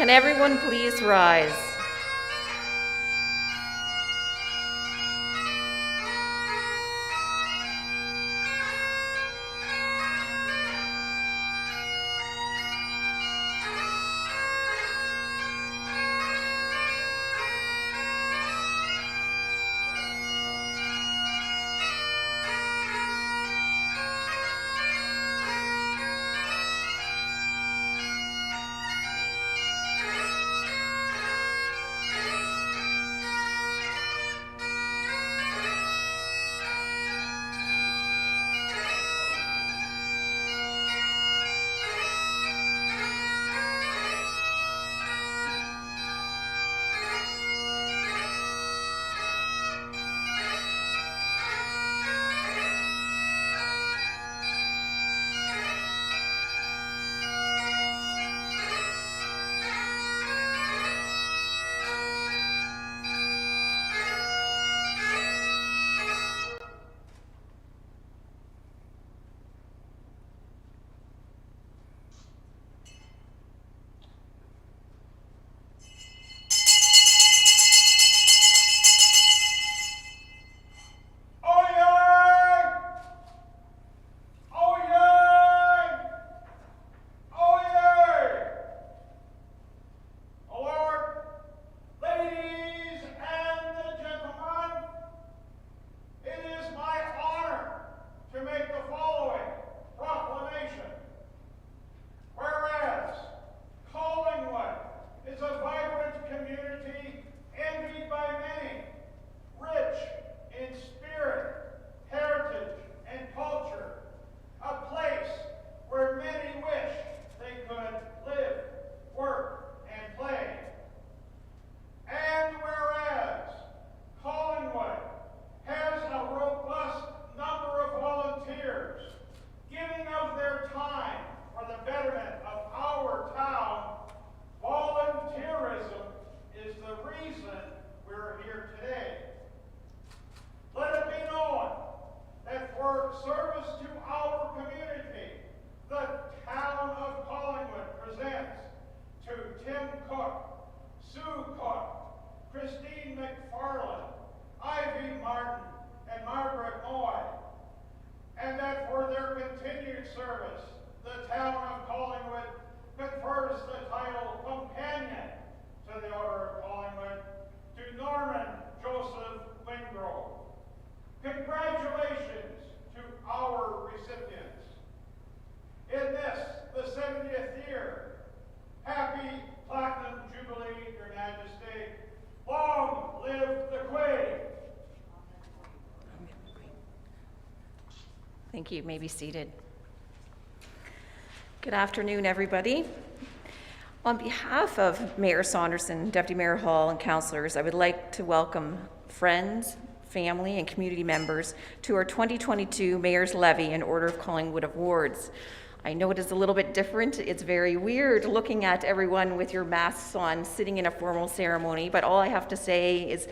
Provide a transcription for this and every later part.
Can everyone please rise? Thank you. You may be seated. Good afternoon, everybody. On behalf of Mayor Saunderson, Deputy Mayor Hall, and councillors, I would like to welcome friends, family, and community members to our 2022 Mayor's Levee and Order of Collingwood Awards. I know it is a little bit different. It's very weird looking at everyone with your masks on, sitting in a formal ceremony, but all I have to say is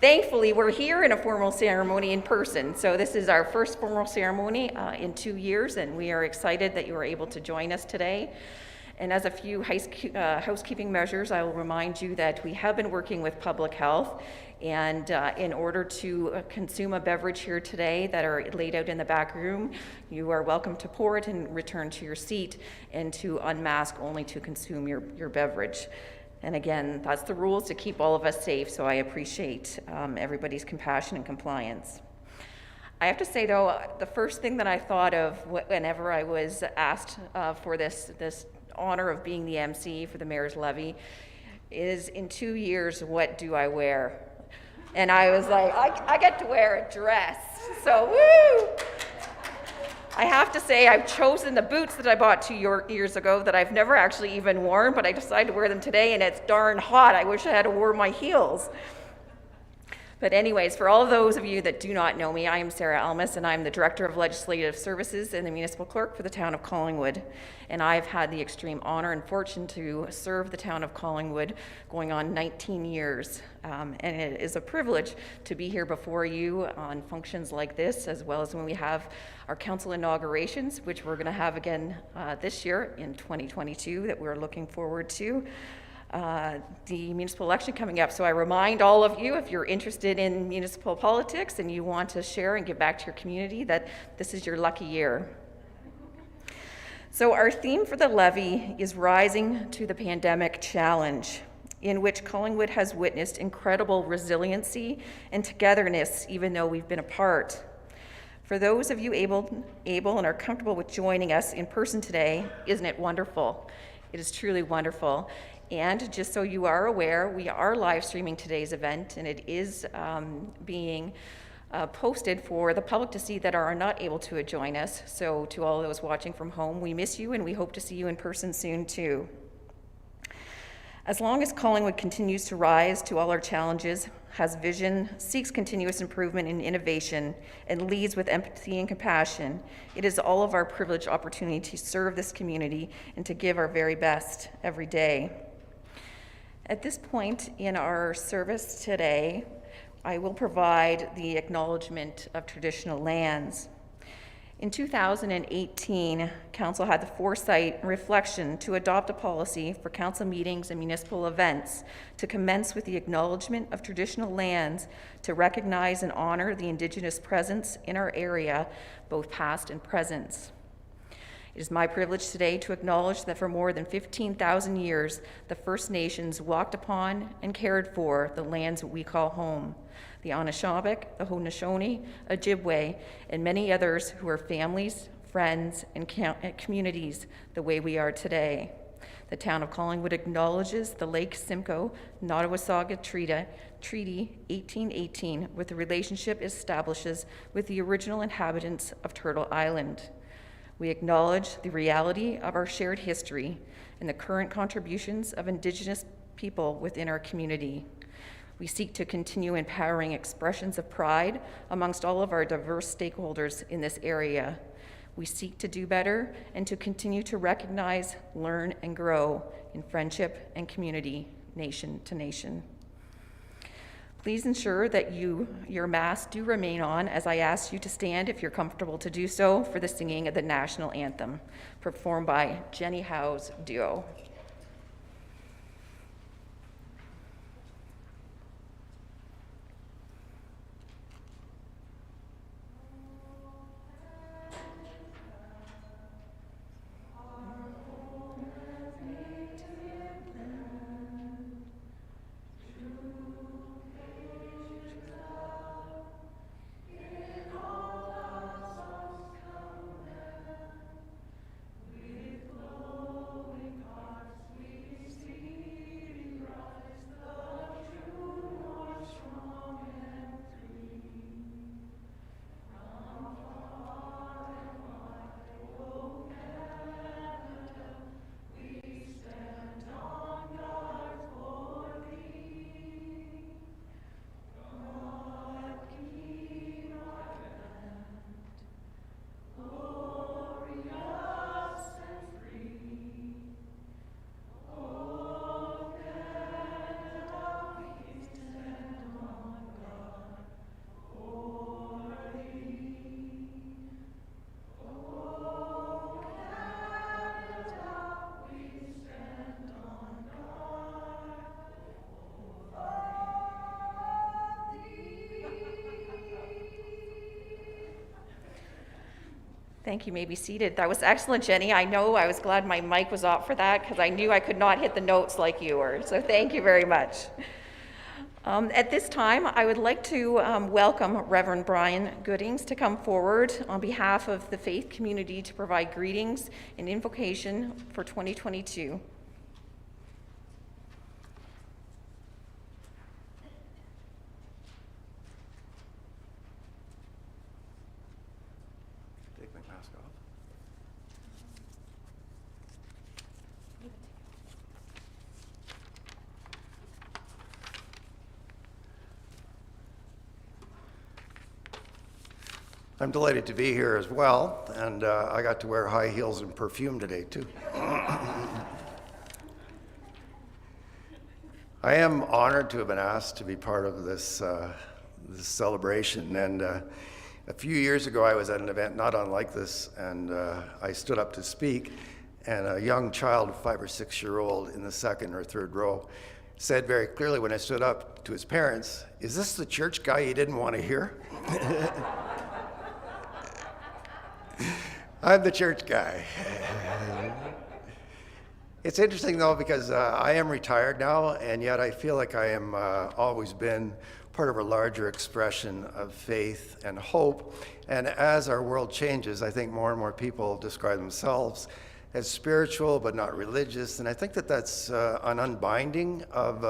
thankfully, we're here in a formal ceremony in person. So this is our first formal ceremony in 2 years, and we are excited that you are able to join us today. And as a few housekeeping measures, I will remind you that we have been working with public health, and in order to consume a beverage here today that are laid out in the back room, you are welcome to pour it and return to your seat, and to unmask only to consume your beverage. And again, that's the rules to keep all of us safe, so I appreciate everybody's compassion and compliance. I have to say, though, the first thing that I thought of whenever I was asked for this honor of being the MC for the Mayor's Levee is, in 2 years, what do I wear? And I was like, I get to wear a dress, so woo! I have to say I've chosen the boots that I bought 2 years ago that I've never actually even worn, but I decided to wear them today, and it's darn hot. I wish I had worn my heels. But anyways, for all of those of you that do not know me, I am Sarah Almus, and I'm the Director of Legislative Services and the Municipal Clerk for the town of Collingwood. And I've had the extreme honor and fortune to serve the town of Collingwood going on 19 years. And it is a privilege to be here before you on functions like this, as well as when we have our council inaugurations, which we're going to have again this year in 2022, that we're looking forward to. the municipal election coming up. So I remind all of you, if you're interested in municipal politics and you want to share and give back to your community, that this is your lucky year. So our theme for the levee is Rising to the Pandemic Challenge, in which Collingwood has witnessed incredible resiliency and togetherness even though we've been apart. For those of you able and are comfortable with joining us in person today, isn't it wonderful? It is truly wonderful. And just so you are aware, we are live streaming today's event, and it is being posted for the public to see that are not able to join us. So to all those watching from home, we miss you and we hope to see you in person soon too. As long as Collingwood continues to rise to all our challenges, has vision, seeks continuous improvement and innovation, and leads with empathy and compassion, it is all of our privileged opportunity to serve this community and to give our very best every day. At this point in our service today, I will provide the acknowledgement of traditional lands. In 2018, Council had the foresight and reflection to adopt a policy for council meetings and municipal events to commence with the acknowledgement of traditional lands to recognize and honor the Indigenous presence in our area, both past and present. It is my privilege today to acknowledge that for more than 15,000 years, the First Nations walked upon and cared for the lands we call home. The Anishinaabe, the Haudenosaunee, Ojibwe, and many others who are families, friends, and communities the way we are today. The town of Collingwood acknowledges the Lake Simcoe Nottawasaga Treaty 1818 with the relationship it establishes with the original inhabitants of Turtle Island. We acknowledge the reality of our shared history and the current contributions of Indigenous people within our community. We seek to continue empowering expressions of pride amongst all of our diverse stakeholders in this area. We seek to do better and to continue to recognize, learn, and grow in friendship and community, nation to nation. Please ensure that your masks do remain on as I ask you to stand if you're comfortable to do so for the singing of the national anthem, performed by Jenny Howe's duo. Thank you. You may be seated. That was excellent, Jenny. I know I was glad my mic was off for that because I knew I could not hit the notes like you were. So thank you very much. At this time, I would like to welcome Reverend Brian Goodings to come forward on behalf of the faith community to provide greetings and invocation for 2022. I'm delighted to be here as well, and I got to wear high heels and perfume today too. I am honored to have been asked to be part of this celebration, and a few years ago I was at an event not unlike this, and I stood up to speak, and a young child, 5 or 6 year old, in the second or third row, said very clearly when I stood up to his parents, "Is this the church guy you didn't want to hear?" I'm the church guy. It's interesting though, because I am retired now, and yet I feel like I am always been part of a larger expression of faith and hope. And as our world changes, I think more and more people describe themselves as spiritual but not religious. And I think that that's an unbinding of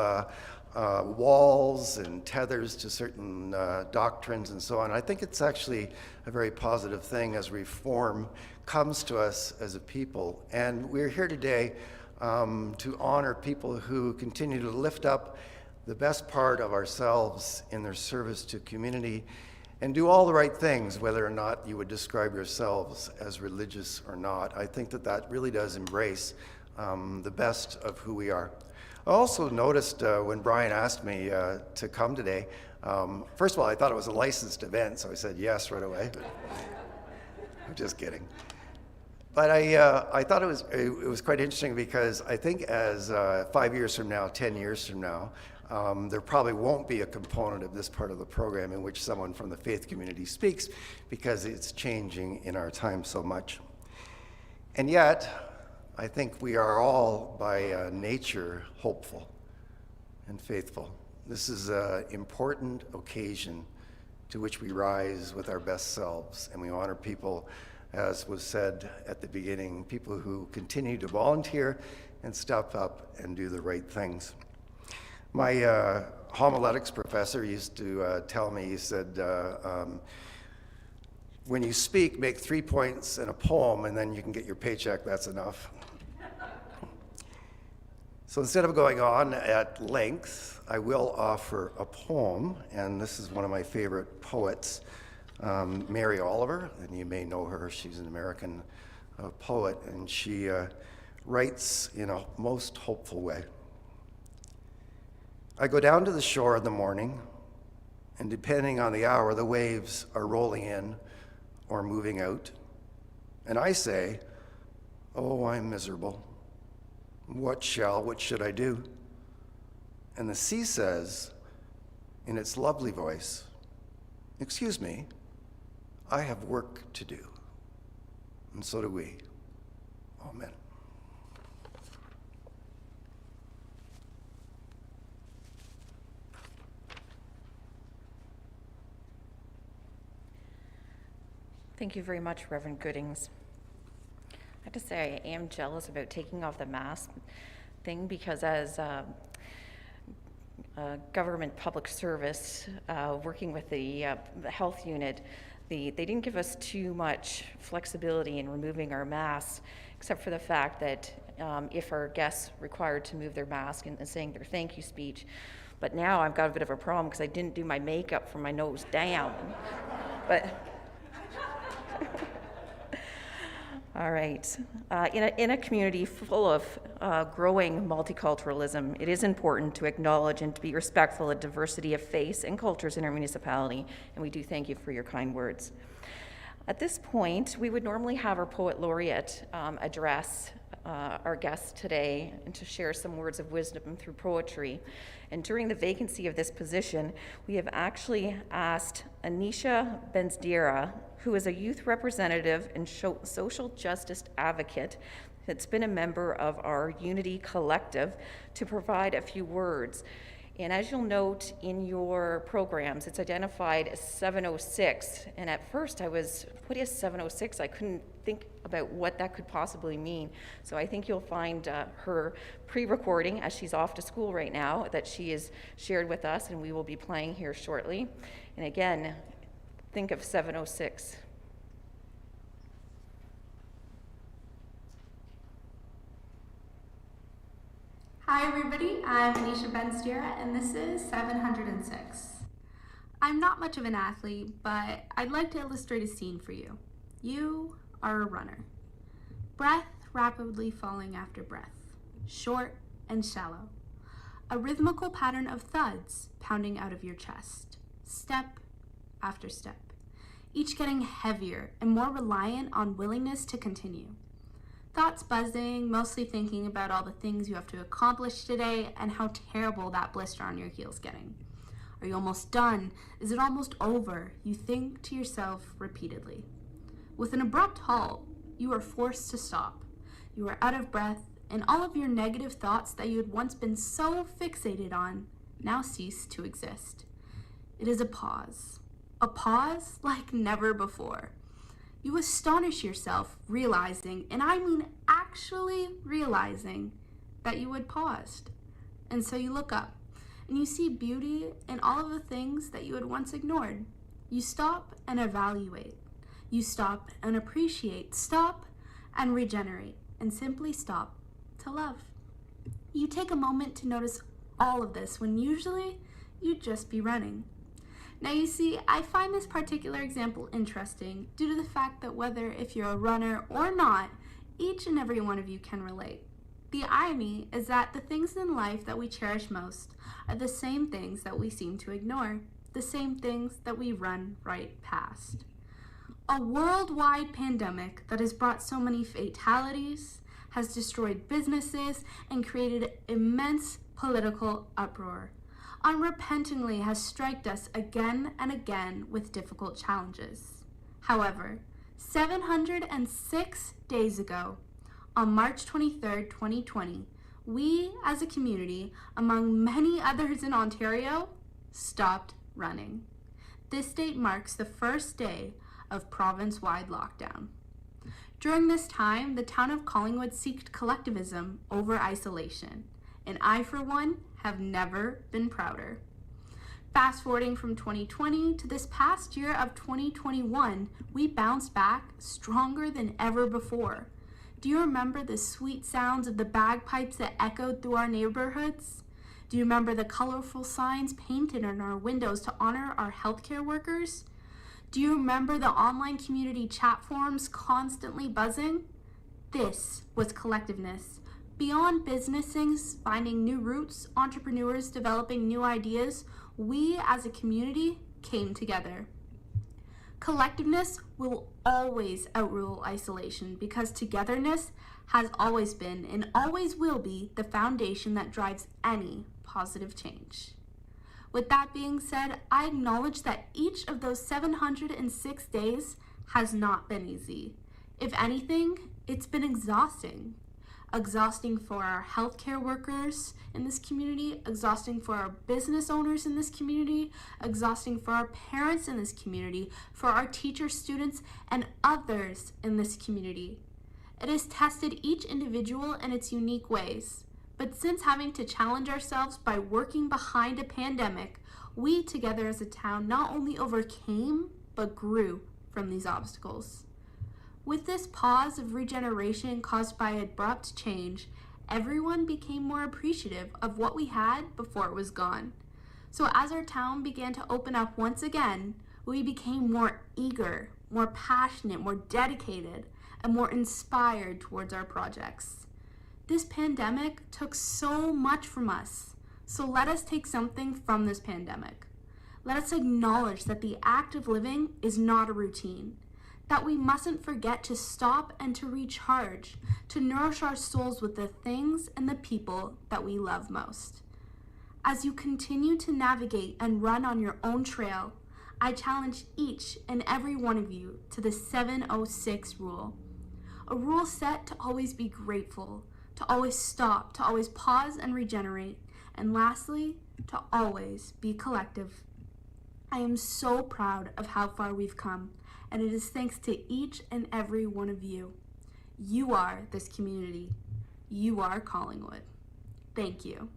walls and tethers to certain doctrines and so on. I think it's actually a very positive thing as reform comes to us as a people. And we're here today to honor people who continue to lift up the best part of ourselves in their service to community and do all the right things, whether or not you would describe yourselves as religious or not. I think that that really does embrace the best of who we are. I also noticed when Brian asked me to come today, first of all, I thought it was a licensed event, so I said yes right away. I'm just kidding. But I thought it was quite interesting, because I think as 5 years from now, 10 years from now, there probably won't be a component of this part of the program in which someone from the faith community speaks, because it's changing in our time so much. And yet, I think we are all by nature hopeful and faithful. This is an important occasion to which we rise with our best selves, and we honor people, as was said at the beginning, people who continue to volunteer and step up and do the right things. My homiletics professor used to tell me, he said, when you speak, make 3 points in a poem, and then you can get your paycheck, that's enough. So instead of going on at length, I will offer a poem, and this is one of my favorite poets, Mary Oliver, and you may know her. She's an American poet, and she writes in a most hopeful way. I go down to the shore in the morning, and depending on the hour, the waves are rolling in or moving out. And I say, "Oh, I'm miserable. What should I do?" And the sea says, in its lovely voice, "Excuse me, I have work to do." And so do we. Amen. Thank you very much, Reverend Goodings. I have to say, I am jealous about taking off the mask thing, because as a government public service, working with the health unit, they didn't give us too much flexibility in removing our masks, except for the fact that if our guests required to move their mask and saying their thank you speech. But now I've got a bit of a problem, because I didn't do my makeup from my nose down. But all right. In a community full of growing multiculturalism, it is important to acknowledge and to be respectful of diversity of faiths and cultures in our municipality, and we do thank you for your kind words. At this point, we would normally have our poet laureate address our guests today and to share some words of wisdom through poetry. And during the vacancy of this position, we have actually asked Anisha Benzdiera, who is a youth representative and social justice advocate that's been a member of our Unity Collective, to provide a few words. And as you'll note in your programs, it's identified as 706. And at first I was, what is 706? I couldn't think about what that could possibly mean. So I think you'll find her pre-recording, as she's off to school right now, that she has shared with us, and we will be playing here shortly. And again, think of 706. Hi everybody, I'm Anisha Benzdiera, and this is 706. I'm not much of an athlete, but I'd like to illustrate a scene for you. You are a runner. Breath rapidly falling after breath, short and shallow. A rhythmical pattern of thuds pounding out of your chest, step after step, each getting heavier and more reliant on willingness to continue. Thoughts buzzing, mostly thinking about all the things you have to accomplish today and how terrible that blister on your heel's getting. Are you almost done? Is it almost over? You think to yourself repeatedly. With an abrupt halt, you are forced to stop. You are out of breath, and all of your negative thoughts that you had once been so fixated on now cease to exist. It is a pause like never before. You astonish yourself realizing, and I mean actually realizing, that you had paused. And so you look up, and you see beauty in all of the things that you had once ignored. You stop and evaluate. You stop and appreciate. Stop and regenerate. And simply stop to love. You take a moment to notice all of this when usually you'd just be running. Now you see, I find this particular example interesting due to the fact that whether if you're a runner or not, each and every one of you can relate. The irony is that the things in life that we cherish most are the same things that we seem to ignore, the same things that we run right past. A worldwide pandemic that has brought so many fatalities, has destroyed businesses, and created immense political uproar, unrepentingly has striked us again and again with difficult challenges. However, 706 days ago, on March 23, 2020, we as a community, among many others in Ontario, stopped running. This date marks the first day of province-wide lockdown. During this time, the town of Collingwood sought collectivism over isolation, and I, for one, have never been prouder. Fast forwarding from 2020 to this past year of 2021, we bounced back stronger than ever before. Do you remember the sweet sounds of the bagpipes that echoed through our neighborhoods? Do you remember the colorful signs painted on our windows to honor our healthcare workers? Do you remember the online community chat forums constantly buzzing? This was collectiveness. Beyond businesses finding new routes, entrepreneurs developing new ideas, we as a community came together. Collectiveness will always outrule isolation because togetherness has always been and always will be the foundation that drives any positive change. With that being said, I acknowledge that each of those 706 days has not been easy. If anything, it's been exhausting. Exhausting for our healthcare workers in this community, exhausting for our business owners in this community, exhausting for our parents in this community, for our teachers, students, and others in this community. It has tested each individual in its unique ways. But since having to challenge ourselves by working behind a pandemic, we together as a town not only overcame, but grew from these obstacles. With this pause of regeneration caused by abrupt change, everyone became more appreciative of what we had before it was gone. So as our town began to open up once again, we became more eager, more passionate, more dedicated, and more inspired towards our projects. This pandemic took so much from us, so let us take something from this pandemic. Let us acknowledge that the act of living is not a routine, that we mustn't forget to stop and to recharge, to nourish our souls with the things and the people that we love most. As you continue to navigate and run on your own trail, I challenge each and every one of you to the 706 rule. A rule set to always be grateful, to always stop, to always pause and regenerate, and lastly, to always be collective. I am so proud of how far we've come, and it is thanks to each and every one of you. You are this community. You are Collingwood. Thank you.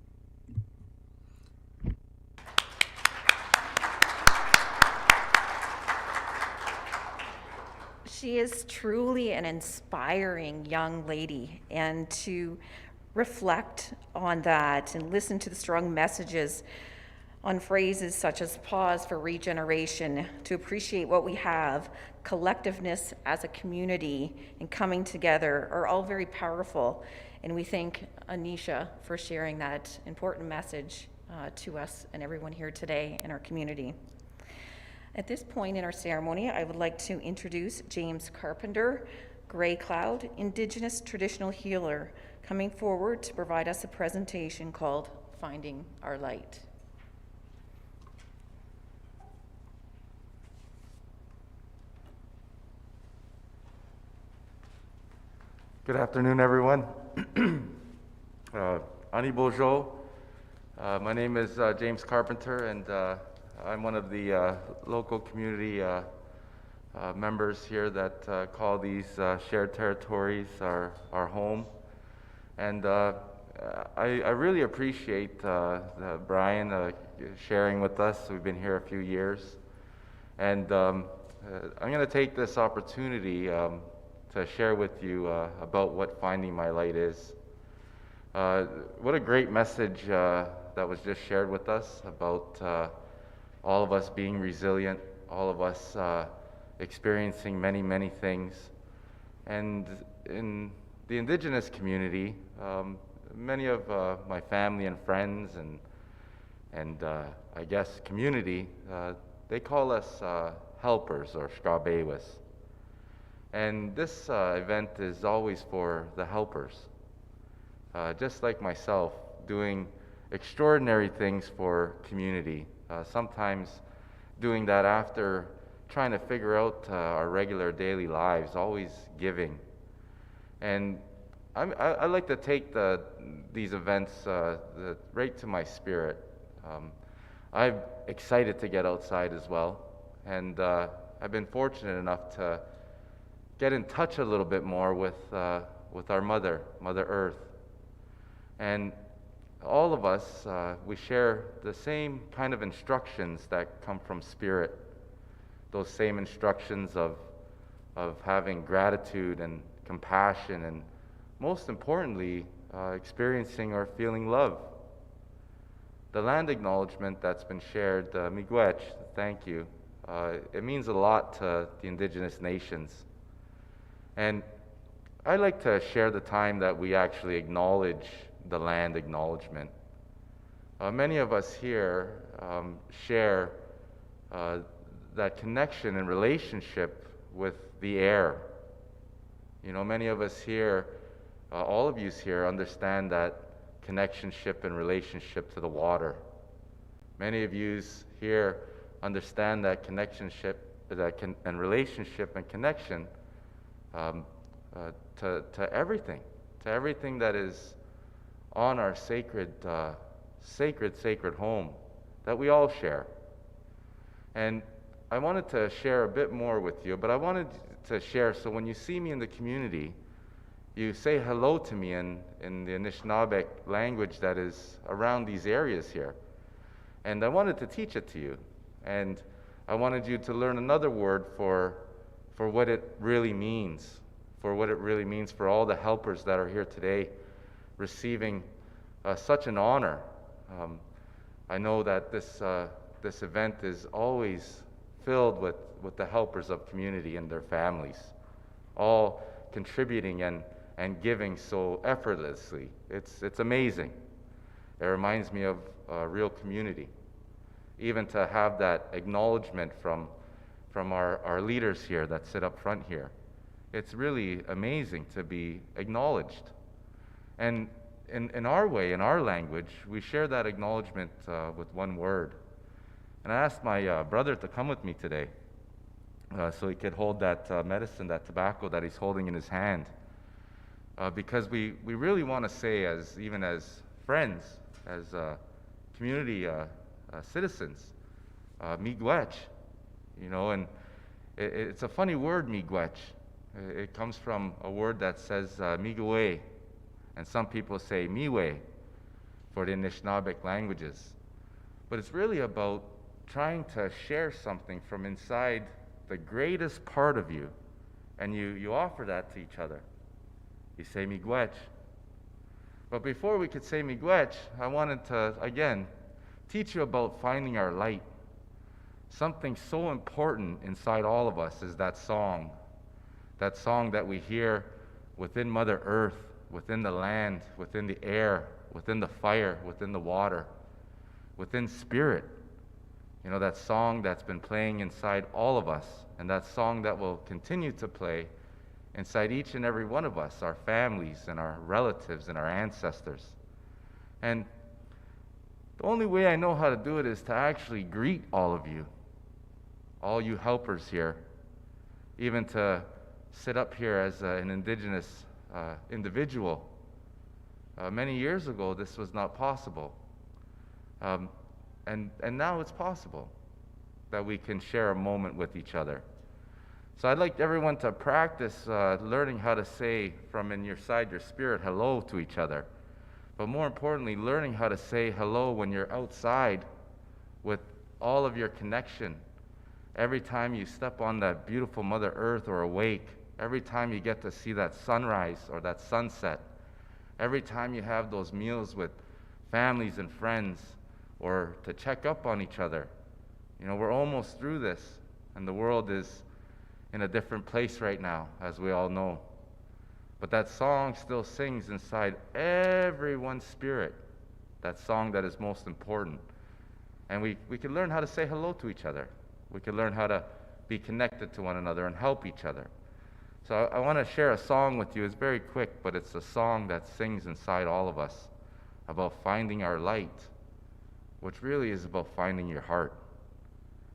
She is truly an inspiring young lady, and to reflect on that and listen to the strong messages on phrases such as pause for regeneration, to appreciate what we have, collectiveness as a community, and coming together are all very powerful. And we thank Anisha for sharing that important message to us and everyone here today in our community. At this point in our ceremony, I would like to introduce James Carpenter, Gray Cloud, Indigenous traditional healer, coming forward to provide us a presentation called Finding Our Light. Good afternoon, everyone. Ani Bojo. My name is James Carpenter, and I'm one of the local community members here that call these shared territories our home. And I really appreciate Brian sharing with us. We've been here a few years. And I'm going to take this opportunity to share with you about what Finding My Light is. What a great message that was just shared with us about all of us being resilient, all of us experiencing many, many things. And in the Indigenous community, many of my family and friends and I guess community, they call us helpers or Shkabewas. And this event is always for the helpers, just like myself, doing extraordinary things for community, sometimes doing that after trying to figure out our regular daily lives, always giving. And I like to take these events right to my spirit. I'm excited to get outside as well, and I've been fortunate enough to get in touch a little bit more with our Mother Earth. And all of us, we share the same kind of instructions that come from Spirit, those same instructions of having gratitude and compassion, and most importantly, experiencing or feeling love. The land acknowledgement that's been shared, miigwech, thank you. It means a lot to the Indigenous nations. And I like to share the time that we actually acknowledge the land acknowledgement. Many of us here share that connection and relationship with the air. You know, many of us here, all of you here, understand that connectionship and relationship to the water. Many of you here understand that and relationship and connection to everything that is on our sacred home that we all share. And I wanted to share a bit more with you, but I wanted to share so when you see me in the community, you say hello to me in the Anishinaabe language that is around these areas here. And I wanted to teach it to you. And I wanted you to learn another word for what it really means, for all the helpers that are here today receiving such an honor. I know that this event is always filled with the helpers of community and their families, all contributing and giving so effortlessly. It's amazing. It reminds me of real community. Even to have that acknowledgement from our leaders here that sit up front here. It's really amazing to be acknowledged. And in our way, in our language, we share that acknowledgement with one word. And I asked my brother to come with me today so he could hold that medicine, that tobacco that he's holding in his hand. Because we really want to say, even as friends, as community citizens, miigwech, you know, and it's a funny word, miigwech. It comes from a word that says miigwe, and some people say miwe for the Anishinaabe languages. But it's really about trying to share something from inside the greatest part of you, and you offer that to each other. You say miigwech. But before we could say miigwech, I wanted to, again, teach you about finding our light. Something so important inside all of us is that song that we hear within Mother Earth, within the land, within the air, within the fire, within the water, within spirit. You know, that song that's been playing inside all of us, and that song that will continue to play inside each and every one of us, our families and our relatives and our ancestors. And the only way I know how to do it is to actually greet all of you, all you helpers here, even to sit up here as an indigenous individual. Many years ago, this was not possible. And now it's possible that we can share a moment with each other. So I'd like everyone to practice learning how to say from inside your spirit hello to each other. But more importantly, learning how to say hello when you're outside with all of your connection. Every time you step on that beautiful Mother Earth or awake, every time you get to see that sunrise or that sunset, every time you have those meals with families and friends or to check up on each other. You know, we're almost through this, and the world is in a different place right now, as we all know. But that song still sings inside everyone's spirit, that song that is most important. And we can learn how to say hello to each other. We can learn how to be connected to one another and help each other. So I want to share a song with you. It's very quick, but it's a song that sings inside all of us about finding our light, which really is about finding your heart.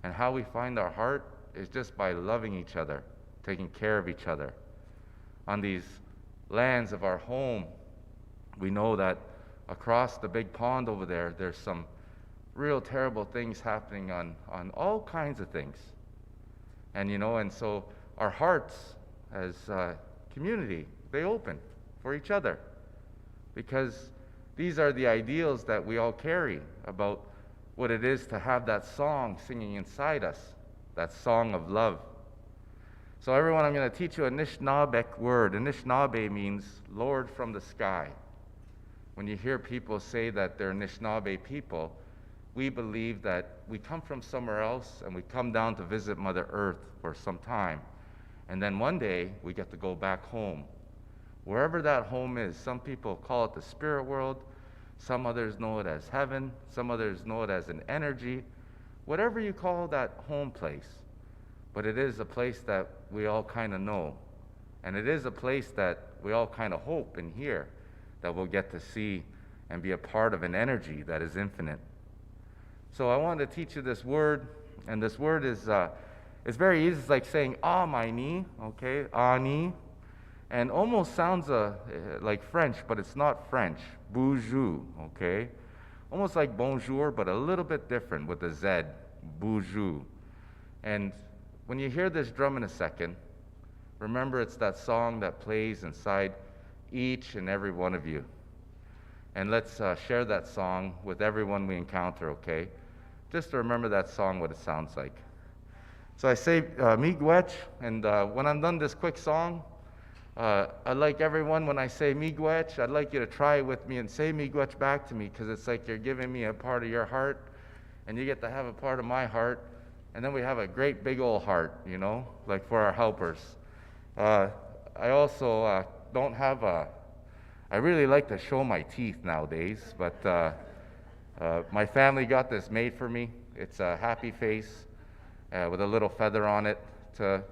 And how we find our heart is just by loving each other, taking care of each other. On these lands of our home, we know that across the big pond over there, there's some real terrible things happening on all kinds of things. And and so our hearts as a community, they open for each other, because these are the ideals that we all carry about what it is to have that song singing inside us, that song of love. So everyone, I'm going to teach you a Anishinaabeg word. Anishinaabe means Lord from the sky. When you hear people say that they're Anishinaabe people, we believe that we come from somewhere else and we come down to visit Mother Earth for some time. And then one day we get to go back home. Wherever that home is, some people call it the spirit world, some others know it as heaven, some others know it as an energy, whatever you call that home place. But it is a place that we all kind of know. And it is a place that we all kind of hope and hear that we'll get to see and be a part of an energy that is infinite. So I wanted to teach you this word, and this word is it's very easy. It's like saying "ah my knee," okay, "ani," and almost sounds like French, but it's not French. Bonjour, okay, almost like bonjour, but a little bit different with a Z. Bonjour. And when you hear this drum in a second, remember it's that song that plays inside each and every one of you. And let's share that song with everyone we encounter, okay? Just to remember that song, what it sounds like. So I say miigwech, and when I'm done this quick song, I'd like everyone, when I say miigwech, I'd like you to try it with me and say miigwech back to me, because it's like you're giving me a part of your heart, and you get to have a part of my heart, and then we have a great big old heart, like for our helpers. I also don't have I really like to show my teeth nowadays, but my family got this made for me. It's a happy face with a little feather on it to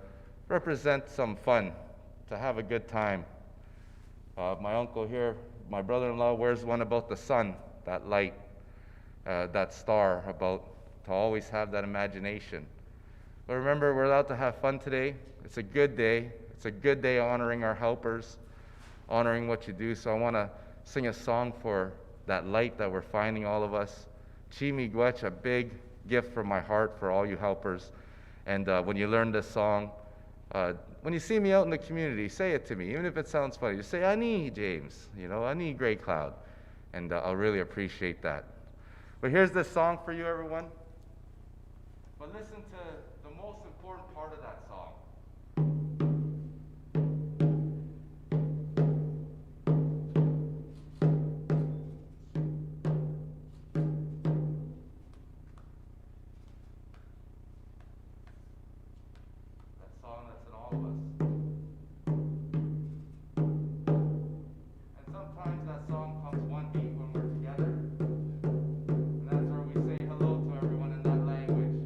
represent some fun, to have a good time. My uncle here, my brother-in-law, wears one about the sun, that light, that star, about to always have that imagination. But remember, we're allowed to have fun today. It's a good day. It's a good day honoring our helpers, honoring what you do. So I want to sing a song for that light that we're finding, all of us. Chi miigwech, a big gift from my heart for all you helpers. And when you learn this song, when you see me out in the community, say it to me, even if it sounds funny. Just say, "Ani, James," "Ani, Gray Cloud." And I'll really appreciate that. But here's this song for you, everyone. But listen to the most important part of that song. That song that's in all of us. And sometimes that song comes one beat when we're together. And that's where we say hello to everyone in that language.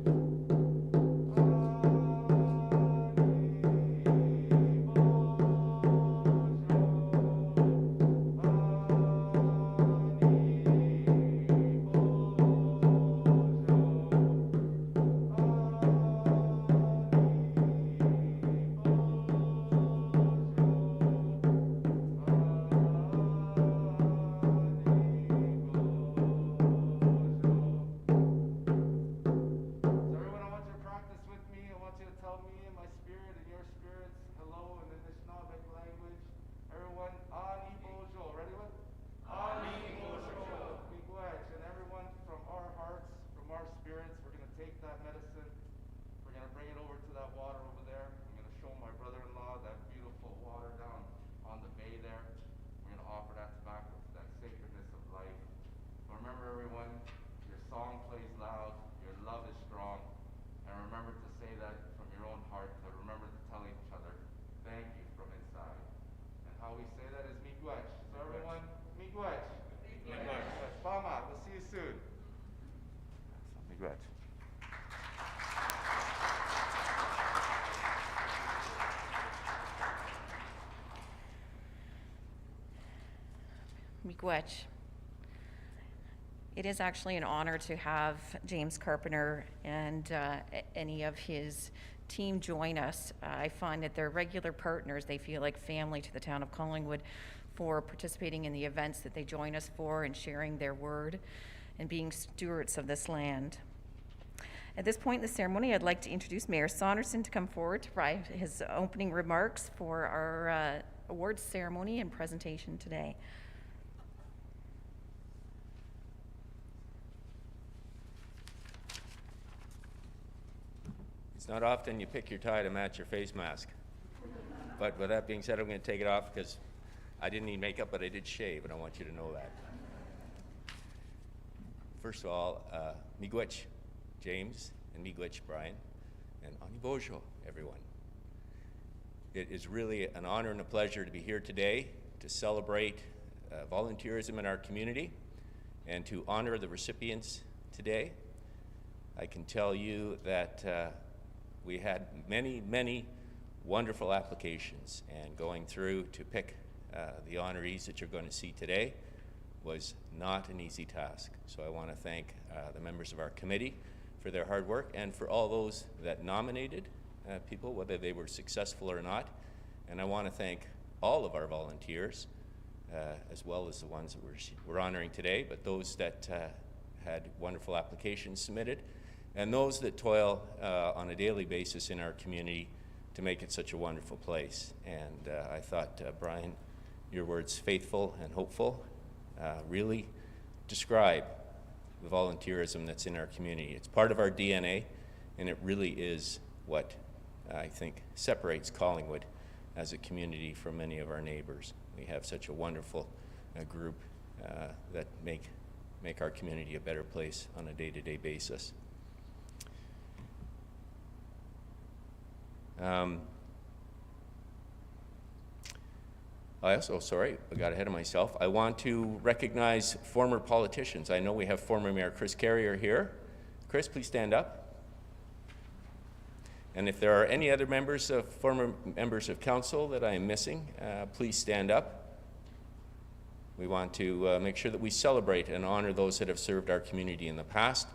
miigwech. It is actually an honor to have James Carpenter and any of his team join us. I find that they're regular partners. They feel like family to the town of Collingwood for participating in the events that they join us for and sharing their word and being stewards of this land. At this point in the ceremony, I'd like to introduce Mayor Saunderson to come forward to provide his opening remarks for our awards ceremony and presentation today. It's not often you pick your tie to match your face mask. But with that being said, I'm going to take it off because I didn't need makeup, but I did shave, and I want you to know that. First of all, miigwech, James, and miigwech, Brian, and ani bojo, everyone. It is really an honor and a pleasure to be here today to celebrate volunteerism in our community and to honor the recipients today. I can tell you that we had many wonderful applications, and going through to pick the honorees that you're going to see today was not an easy task. So I want to thank the members of our committee for their hard work, and for all those that nominated people, whether they were successful or not. And I want to thank all of our volunteers, as well as the ones that we're honoring today, but those that had wonderful applications submitted, and those that toil on a daily basis in our community to make it such a wonderful place. And I thought, Brian, your words, faithful and hopeful, really describe the volunteerism that's in our community. It's part of our DNA, and it really is what I think separates Collingwood as a community from many of our neighbors. We have such a wonderful group that make our community a better place on a day-to-day basis. I got ahead of myself. I want to recognize former politicians. I know we have former Mayor Chris Carrier here. Chris, please stand up. And if there are any other former members of council that I am missing, please stand up. We want to make sure that we celebrate and honor those that have served our community in the past.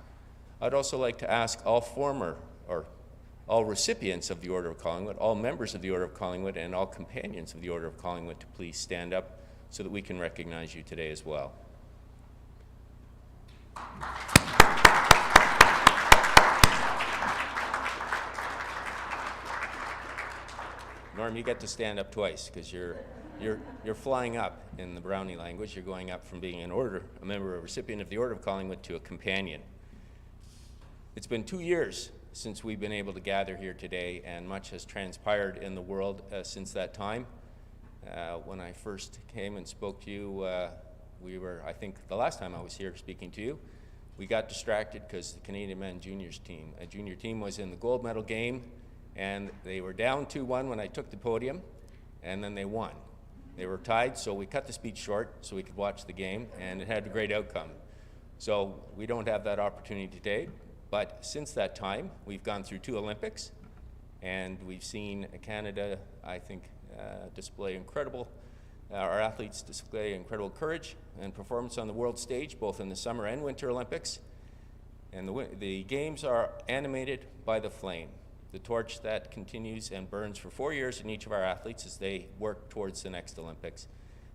I'd also like to ask all recipients of the Order of Collingwood, all members of the Order of Collingwood, and all companions of the Order of Collingwood to please stand up so that we can recognize you today as well. Norm, you get to stand up twice because you're flying up in the Brownie language. You're going up from being a member, a recipient of the Order of Collingwood to a companion. It's been 2 years since we've been able to gather here today, and much has transpired in the world since that time. When I first came and spoke to you, I think the last time I was here speaking to you, we got distracted because the Canadian men's junior team was in the gold medal game, and they were down 2-1 when I took the podium, and then they won. They were tied, so we cut the speech short so we could watch the game, and it had a great outcome. So we don't have that opportunity today. But since that time, we've gone through 2 Olympics, and we've seen Canada, I think, our athletes display incredible courage and performance on the world stage, both in the Summer and Winter Olympics. And the games are animated by the flame, the torch that continues and burns for 4 years in each of our athletes as they work towards the next Olympics.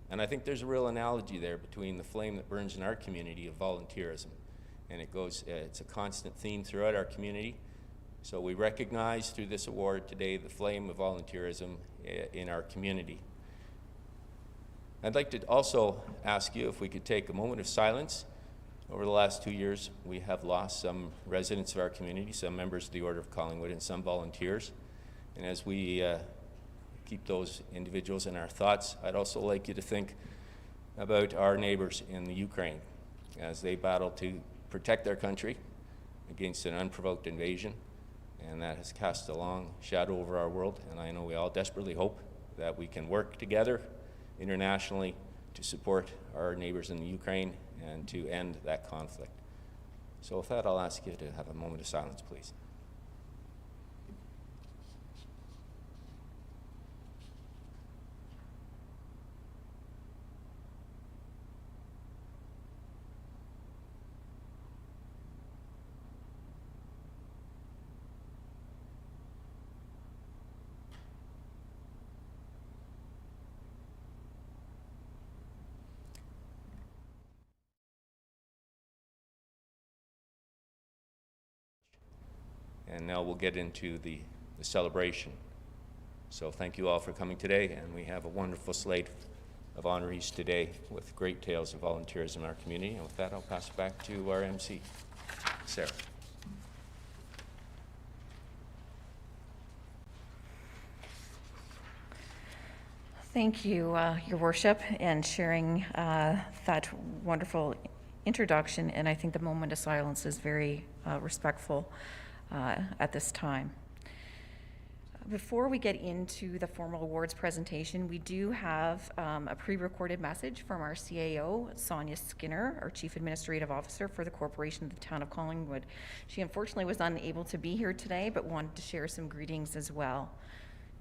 And I think there's a real analogy there between the flame that burns in our community of volunteerism. And it's a constant theme throughout our community. So we recognize through this award today the flame of volunteerism in our community. I'd like to also ask you if we could take a moment of silence. Over the last 2 years, we have lost some residents of our community, some members of the Order of Collingwood, and some volunteers. And as we keep those individuals in our thoughts, I'd also like you to think about our neighbors in the Ukraine as they battle to protect their country against an unprovoked invasion, and that has cast a long shadow over our world. And I know we all desperately hope that we can work together internationally to support our neighbors in the Ukraine and to end that conflict. So with that, I'll ask you to have a moment of silence, please. and now we'll get into the celebration. So thank you all for coming today, and we have a wonderful slate of honorees today with great tales of volunteers in our community. And with that, I'll pass it back to our MC, Sarah. Thank you, Your Worship, and sharing that wonderful introduction. And I think the moment of silence is very respectful at this time. Before we get into the formal awards presentation, we do have a pre-recorded message from our CAO, Sonia Skinner, our Chief Administrative Officer for the Corporation of the Town of Collingwood. She unfortunately was unable to be here today, but wanted to share some greetings as well.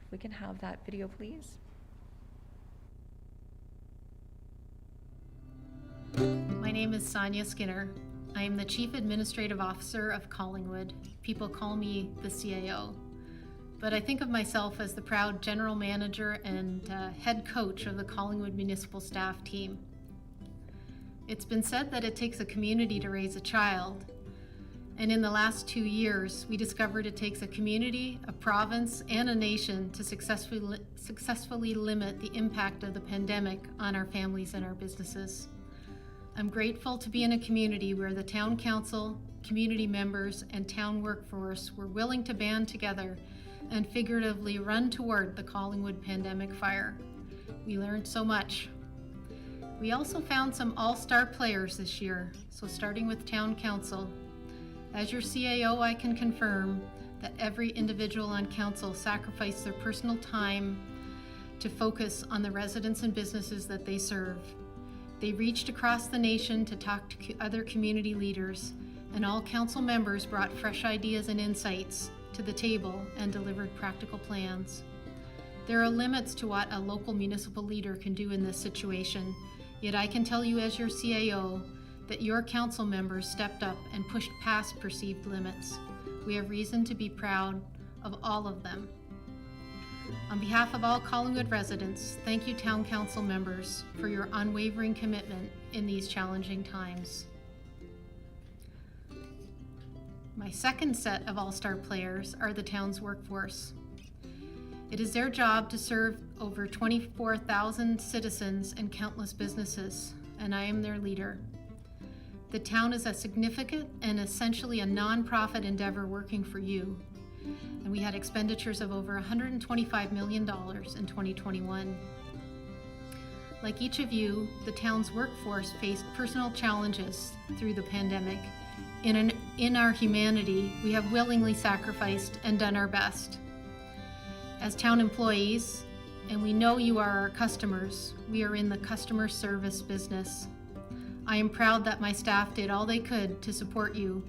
If we can have that video, please. My name is Sonia Skinner. I am the Chief Administrative Officer of Collingwood. People call me the CAO. But I think of myself as the proud General Manager and Head Coach of the Collingwood Municipal Staff Team. It's been said that it takes a community to raise a child. And in the last 2 years, we discovered it takes a community, a province, and a nation to successfully limit the impact of the pandemic on our families and our businesses. I'm grateful to be in a community where the town council, community members, and town workforce were willing to band together and figuratively run toward the Collingwood pandemic fire. We learned so much. We also found some all-star players this year, so starting with town council. As your CAO, I can confirm that every individual on council sacrificed their personal time to focus on the residents and businesses that they serve. They reached across the nation to talk to other community leaders, and all council members brought fresh ideas and insights to the table and delivered practical plans. There are limits to what a local municipal leader can do in this situation, yet I can tell you as your CAO that your council members stepped up and pushed past perceived limits. We have reason to be proud of all of them. On behalf of all Collingwood residents, thank you town council members for your unwavering commitment in these challenging times. My second set of all-star players are the town's workforce. It is their job to serve over 24,000 citizens and countless businesses, and I am their leader. The town is a significant and essentially a non-profit endeavor working for you, and we had expenditures of over $125 million in 2021. Like each of you, the town's workforce faced personal challenges through the pandemic. In our humanity, we have willingly sacrificed and done our best. As town employees, and we know you are our customers, we are in the customer service business. I am proud that my staff did all they could to support you,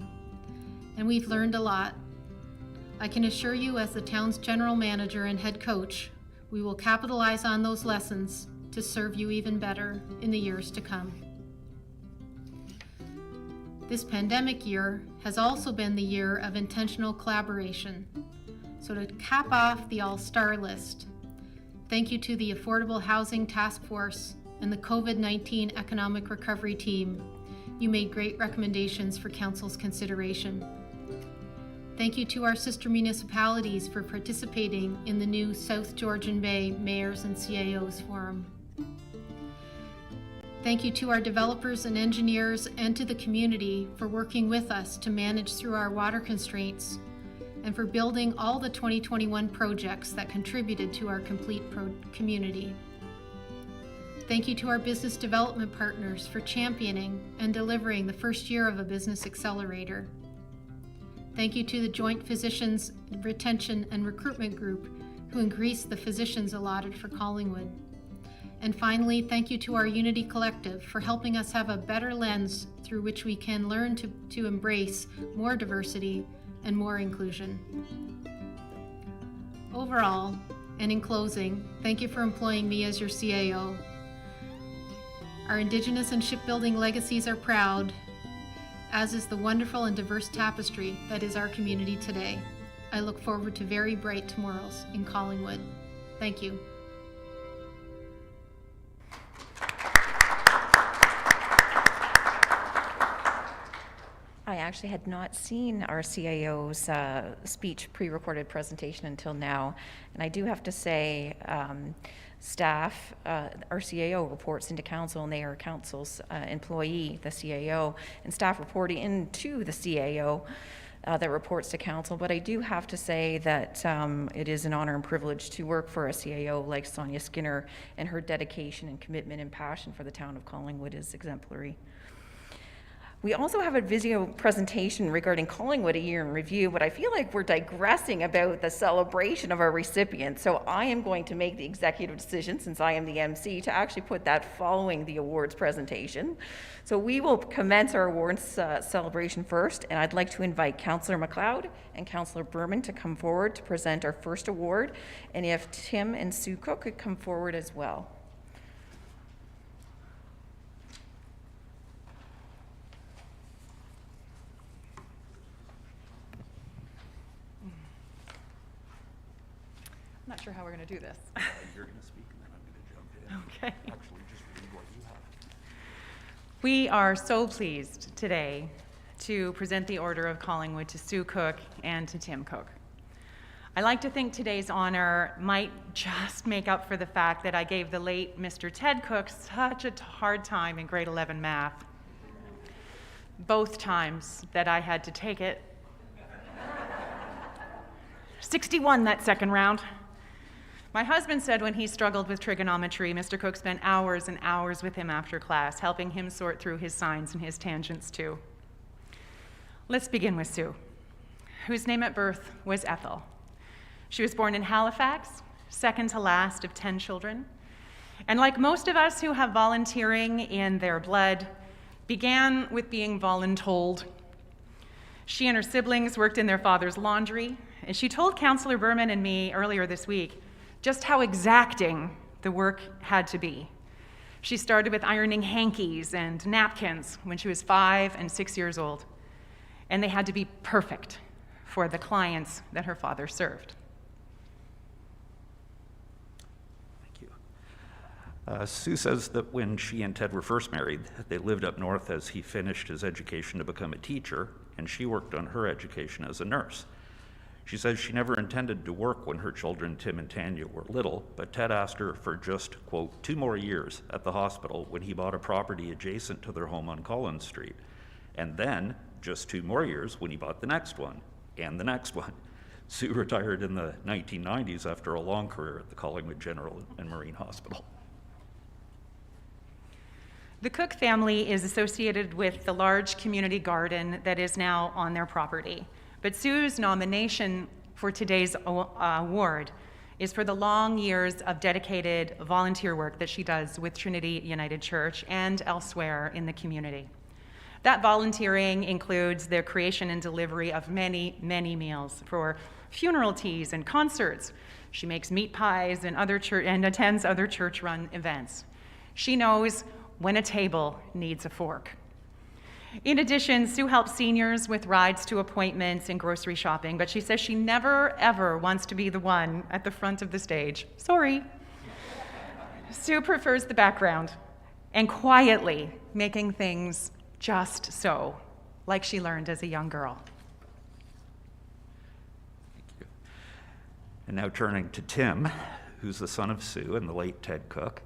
and we've learned a lot. I can assure you, as the town's general manager and head coach, we will capitalize on those lessons to serve you even better in the years to come. This pandemic year has also been the year of intentional collaboration. So to cap off the all-star list, thank you to the Affordable Housing Task Force and the COVID-19 Economic Recovery Team. You made great recommendations for Council's consideration. Thank you to our sister municipalities for participating in the new South Georgian Bay Mayors and CAOs Forum. Thank you to our developers and engineers and to the community for working with us to manage through our water constraints and for building all the 2021 projects that contributed to our complete community. Thank you to our business development partners for championing and delivering the first year of a business accelerator. Thank you to the Joint Physicians Retention and Recruitment Group who increased the physicians allotted for Collingwood. And finally, thank you to our Unity Collective for helping us have a better lens through which we can learn to embrace more diversity and more inclusion. Overall, and in closing, thank you for employing me as your CAO. Our Indigenous and shipbuilding legacies are proud, as is the wonderful and diverse tapestry that is our community today. I look forward to very bright tomorrows in Collingwood. Thank you. I actually had not seen our CAO's speech pre-recorded presentation until now. And I do have to say, staff, our CAO reports into council, and they are council's employee, the CAO, and staff reporting into the CAO that reports to council. But I do have to say that it is an honor and privilege to work for a CAO like Sonia Skinner, and her dedication and commitment and passion for the town of Collingwood is exemplary. We also have a video presentation regarding Collingwood, a year in review, but I feel like we're digressing about the celebration of our recipients. So I am going to make the executive decision, since I am the MC, to actually put that following the awards presentation. So we will commence our awards celebration first, and I'd like to invite Councillor MacLeod and Councillor Berman to come forward to present our first award, and if Tim and Sue Cook could come forward as well. I'm not sure how we're going to do this. You're going to speak and then I'm going to jump in. Okay. Actually, just read what you have. We are so pleased today to present the Order of Collingwood to Sue Cook and to Tim Cook. I like to think today's honor might just make up for the fact that I gave the late Mr. Ted Cook such a hard time in grade 11 math. Both times that I had to take it. 61 that second round. My husband said when he struggled with trigonometry, Mr. Cook spent hours and hours with him after class, helping him sort through his sines and his tangents too. Let's begin with Sue, whose name at birth was Ethel. She was born in Halifax, second to last of 10 children, and like most of us who have volunteering in their blood, began with being voluntold. She and her siblings worked in their father's laundry, and she told Councillor Berman and me earlier this week just how exacting the work had to be. She started with ironing hankies and napkins when she was 5 and 6 years old, and they had to be perfect for the clients that her father served. Thank you. Sue says that when she and Ted were first married, they lived up north as he finished his education to become a teacher, and she worked on her education as a nurse. She says she never intended to work when her children, Tim and Tanya, were little, but Ted asked her for just, quote, 2 more years at the hospital when he bought a property adjacent to their home on Collins Street. And then just 2 more years when he bought the next one, and the next one. Sue retired in the 1990s after a long career at the Collingwood General and Marine Hospital. The Cook family is associated with the large community garden that is now on their property. But Sue's nomination for today's award is for the long years of dedicated volunteer work that she does with Trinity United Church and elsewhere in the community. That volunteering includes the creation and delivery of many, many meals for funeral teas and concerts. She makes meat pies and attends other church-run events. She knows when a table needs a fork. In addition, Sue helps seniors with rides to appointments and grocery shopping, but she says she never, ever wants to be the one at the front of the stage. Sorry. Sue prefers the background and quietly making things just so, like she learned as a young girl. Thank you. And now turning to Tim, who's the son of Sue and the late Ted Cook.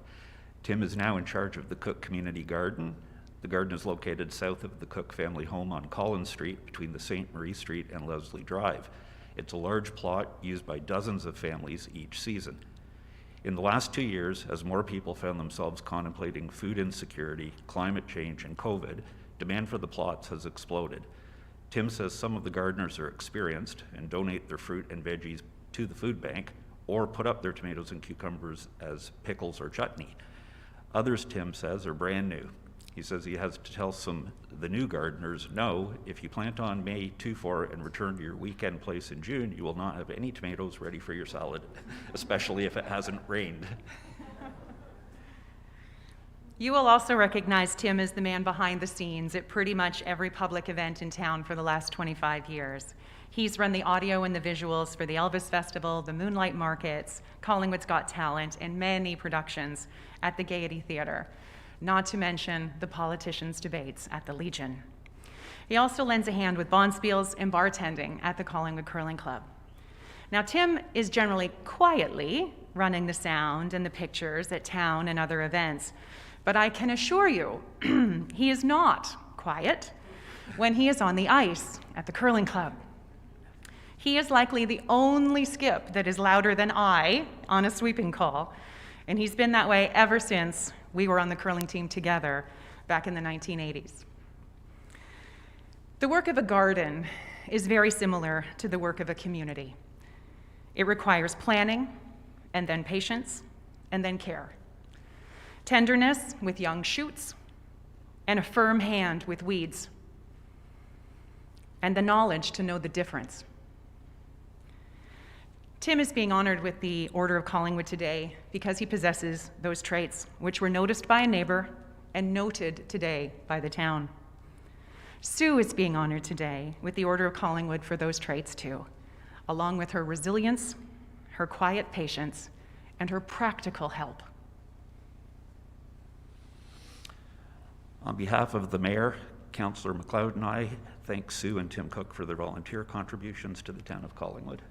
Tim is now in charge of the Cook Community Garden. The garden is located south of the Cook family home on Collins Street between the St. Marie Street and Leslie Drive. It's a large plot used by dozens of families each season. In the last 2 years, as more people found themselves contemplating food insecurity, climate change, and COVID, demand for the plots has exploded. Tim says some of the gardeners are experienced and donate their fruit and veggies to the food bank or put up their tomatoes and cucumbers as pickles or chutney. Others, Tim says, are brand new. He says he has to tell the new gardeners, no, if you plant on May 2-4 and return to your weekend place in June, you will not have any tomatoes ready for your salad, especially if it hasn't rained. You will also recognize Tim as the man behind the scenes at pretty much every public event in town for the last 25 years. He's run the audio and the visuals for the Elvis Festival, the Moonlight Markets, Collingwood's Got Talent, and many productions at the Gaiety Theatre, not to mention the politicians' debates at the Legion. He also lends a hand with bonspiels and bartending at the Collingwood Curling Club. Now, Tim is generally quietly running the sound and the pictures at town and other events, but I can assure you, he is not quiet when he is on the ice at the curling club. He is likely the only skip that is louder than I on a sweeping call, and he's been that way ever since we were on the curling team together back in the 1980s. The work of a garden is very similar to the work of a community. It requires planning, and then patience, and then care. Tenderness with young shoots, and a firm hand with weeds, and the knowledge to know the difference. Tim is being honored with the Order of Collingwood today because he possesses those traits, which were noticed by a neighbor and noted today by the town. Sue is being honored today with the Order of Collingwood for those traits too, along with her resilience, her quiet patience, and her practical help. On behalf of the Mayor, Councillor McLeod, and I thank Sue and Tim Cook for their volunteer contributions to the town of Collingwood.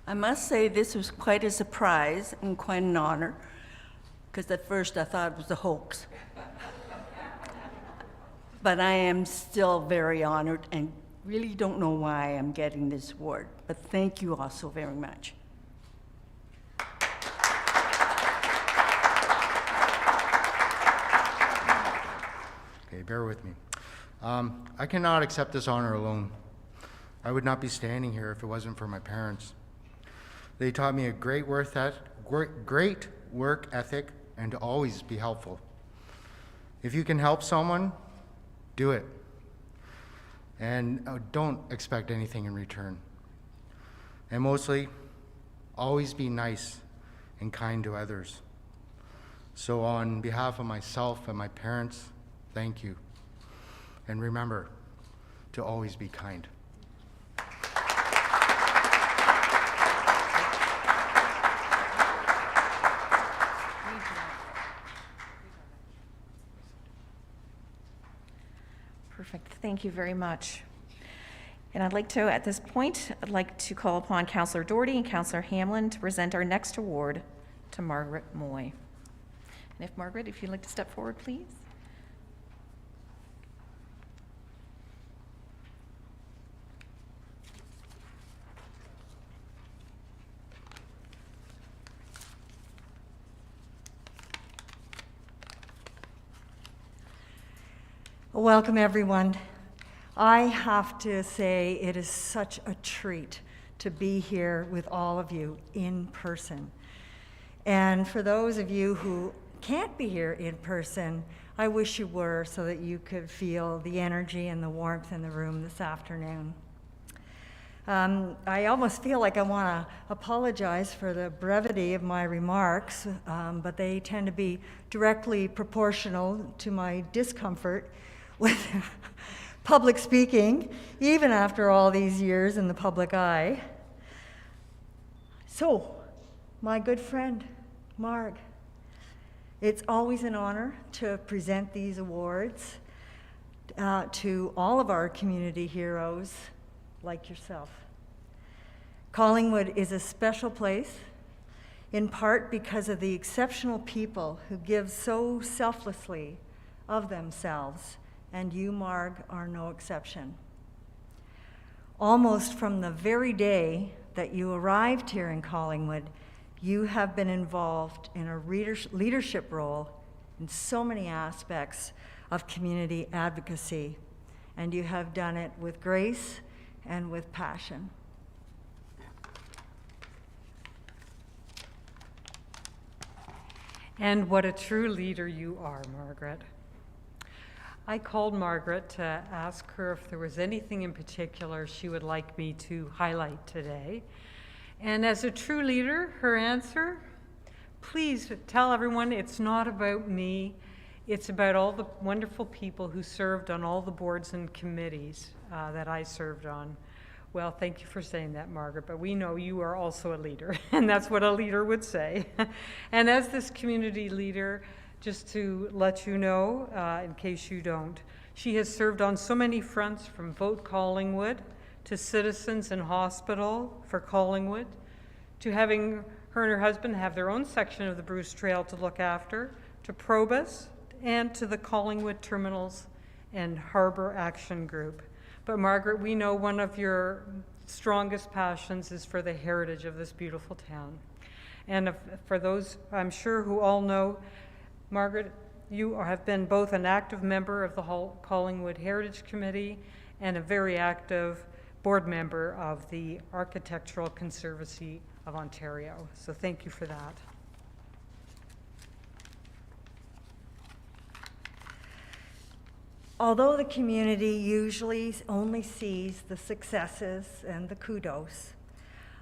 I must say this was quite a surprise and quite an honor, because at first I thought it was a hoax. But I am still very honored and really don't know why I'm getting this award. But thank you all so very much. Okay, bear with me. I cannot accept this honor alone. I would not be standing here if it wasn't for my parents. They taught me a great work ethic and to always be helpful. If you can help someone, do it. And don't expect anything in return. And mostly, always be nice and kind to others. So on behalf of myself and my parents, thank you. And remember to always be kind. Perfect. Thank you very much. And I'd like to, at this point, I'd like to call upon Councillor Doherty and Councillor Hamlin to present our next award to Margaret Moy. And if Margaret, if you'd like to step forward, please. Welcome, everyone. I have to say it is such a treat to be here with all of you in person. And for those of you who can't be here in person, I wish you were so that you could feel the energy and the warmth in the room this afternoon. I almost feel like I want to apologize for the brevity of my remarks, but they tend to be directly proportional to my discomfort with public speaking, even after all these years in the public eye. So, my good friend, Marg, it's always an honor to present these awards to all of our community heroes like yourself. Collingwood is a special place, in part because of the exceptional people who give so selflessly of themselves, and you, Marg, are no exception. Almost from the very day that you arrived here in Collingwood, you have been involved in a leadership role in so many aspects of community advocacy, and you have done it with grace and with passion. And what a true leader you are, Margaret. I called Margaret to ask her if there was anything in particular she would like me to highlight today. And as a true leader, her answer, please tell everyone it's not about me. It's about all the wonderful people who served on all the boards and committees that I served on. Well, thank you for saying that, Margaret, but we know you are also a leader, and that's what a leader would say. And as this community leader, just to let you know, in case you don't, she has served on so many fronts, from Vote Collingwood to Citizens in Hospital for Collingwood, to having her and her husband have their own section of the Bruce Trail to look after, to Probus, and to the Collingwood Terminals and Harbour Action Group. But Margaret, we know one of your strongest passions is for the heritage of this beautiful town. And for those, I'm sure, who all know, Margaret, you have been both an active member of the Collingwood Heritage Committee and a very active board member of the Architectural Conservancy of Ontario. So thank you for that. Although the community usually only sees the successes and the kudos,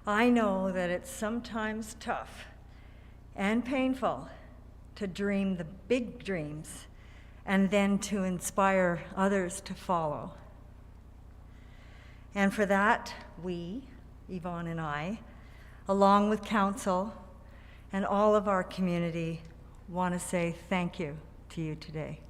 I know that it's sometimes tough and painful to dream the big dreams and then to inspire others to follow. And for that, we, Yvonne and I, along with council and all of our community, want to say thank you to you today.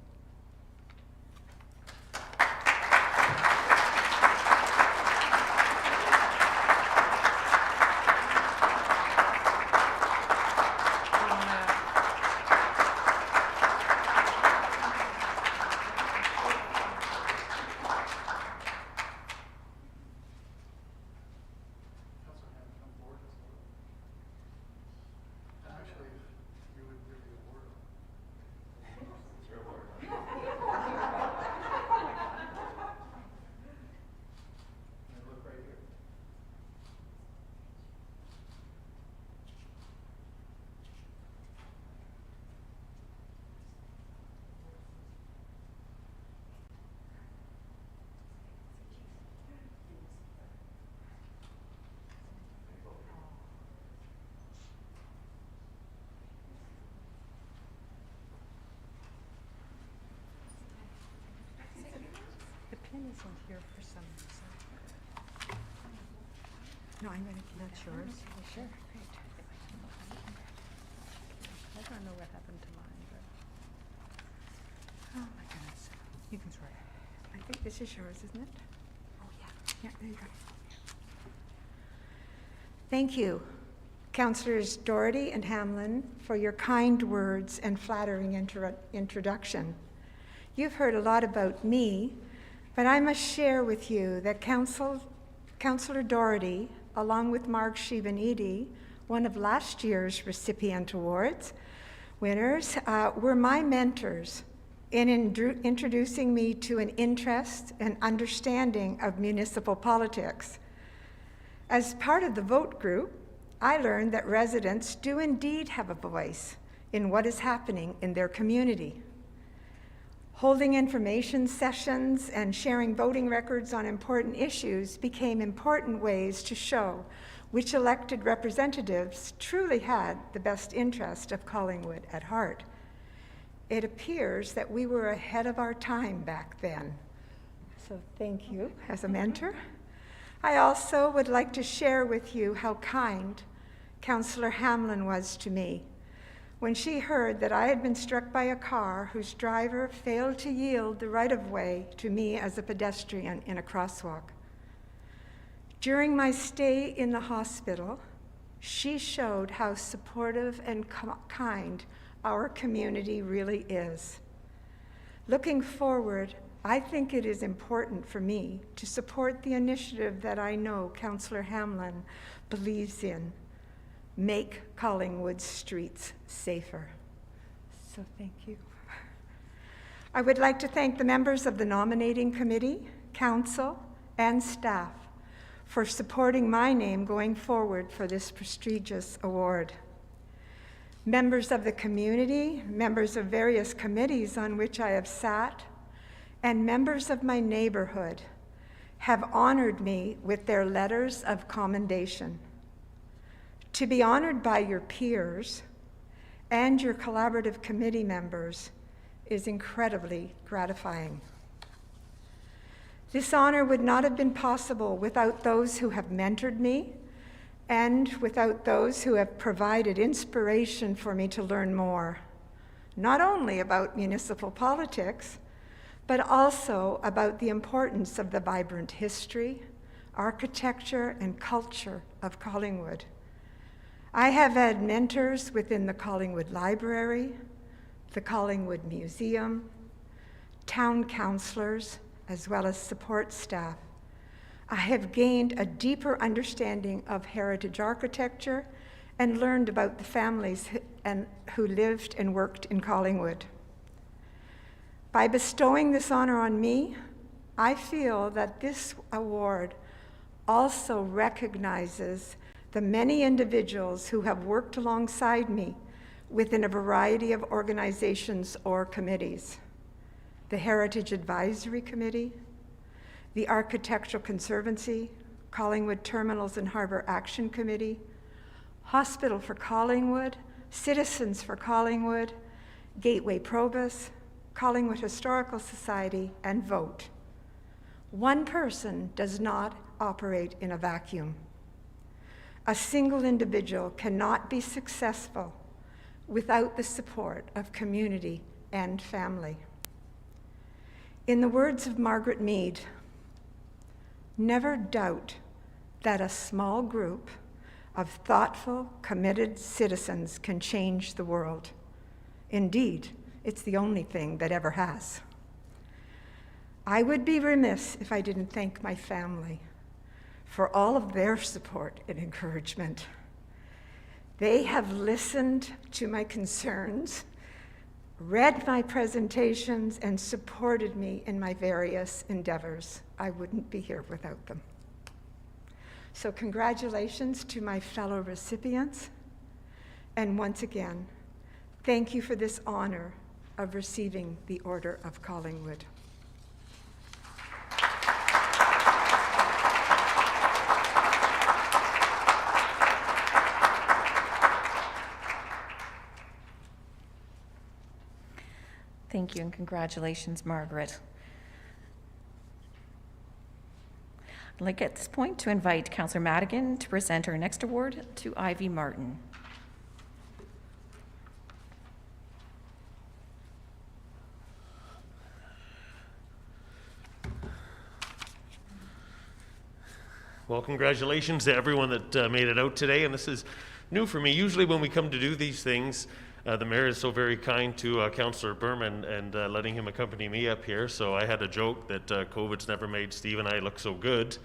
Isn't here for some reason. No, I'm going to keep That's yours? Sure. Great. I don't know what happened to mine, but. Oh my goodness. You can try. I think this is yours, isn't it? Oh, yeah. Yeah, there you go. Thank you, Councillors Doherty and Hamlin, for your kind words and flattering introduction. You've heard a lot about me, but I must share with you that Councillor Doherty, along with Marg Shibanidi, one of last year's recipient awards winners, were my mentors in introducing me to an interest and understanding of municipal politics. As part of the vote group, I learned that residents do indeed have a voice in what is happening in their community. Holding information sessions and sharing voting records on important issues became important ways to show which elected representatives truly had the best interest of Collingwood at heart. It appears that we were ahead of our time back then. So thank you as a mentor. I also would like to share with you how kind Councillor Hamlin was to me. when she heard that I had been struck by a car whose driver failed to yield the right-of-way to me as a pedestrian in a crosswalk. During my stay in the hospital, she showed how supportive and kind our community really is. Looking forward, I think it is important for me to support the initiative that I know Councillor Hamlin believes in: make Collingwood's streets safer. So thank you. I would like to thank the members of the nominating committee, council, and staff for supporting my name going forward for this prestigious award. Members of the community, members of various committees on which I have sat, and members of my neighborhood have honored me with their letters of commendation. To be honored by your peers and your collaborative committee members is incredibly gratifying. This honor would not have been possible without those who have mentored me and without those who have provided inspiration for me to learn more, not only about municipal politics, but also about the importance of the vibrant history, architecture, and culture of Collingwood. I have had mentors within the Collingwood Library, the Collingwood Museum, town councillors, as well as support staff. I have gained a deeper understanding of heritage architecture and learned about the families who lived and worked in Collingwood. By bestowing this honor on me, I feel that this award also recognizes the many individuals who have worked alongside me within a variety of organizations or committees: the Heritage Advisory Committee, the Architectural Conservancy, Collingwood Terminals and Harbour Action Committee, Hospital for Collingwood, Citizens for Collingwood, Gateway Probus, Collingwood Historical Society, and VOTE. One person does not operate in a vacuum. A single individual cannot be successful without the support of community and family. In the words of Margaret Mead, never doubt that a small group of thoughtful, committed citizens can change the world. Indeed, it's the only thing that ever has. I would be remiss if I didn't thank my family for all of their support and encouragement. They have listened to my concerns, read my presentations, and supported me in my various endeavors. I wouldn't be here without them. So congratulations to my fellow recipients. And once again, thank you for this honor of receiving the Order of Collingwood. Thank you and congratulations, Margaret. I'd like at this point to invite Councillor Madigan to present our next award to Ivy Martin. Well, congratulations to everyone that made it out today, and this is new for me. Usually when we come to do these things, the mayor is so very kind to Councillor Berman and letting him accompany me up here. So I had a joke that COVID's never made Steve and I look so good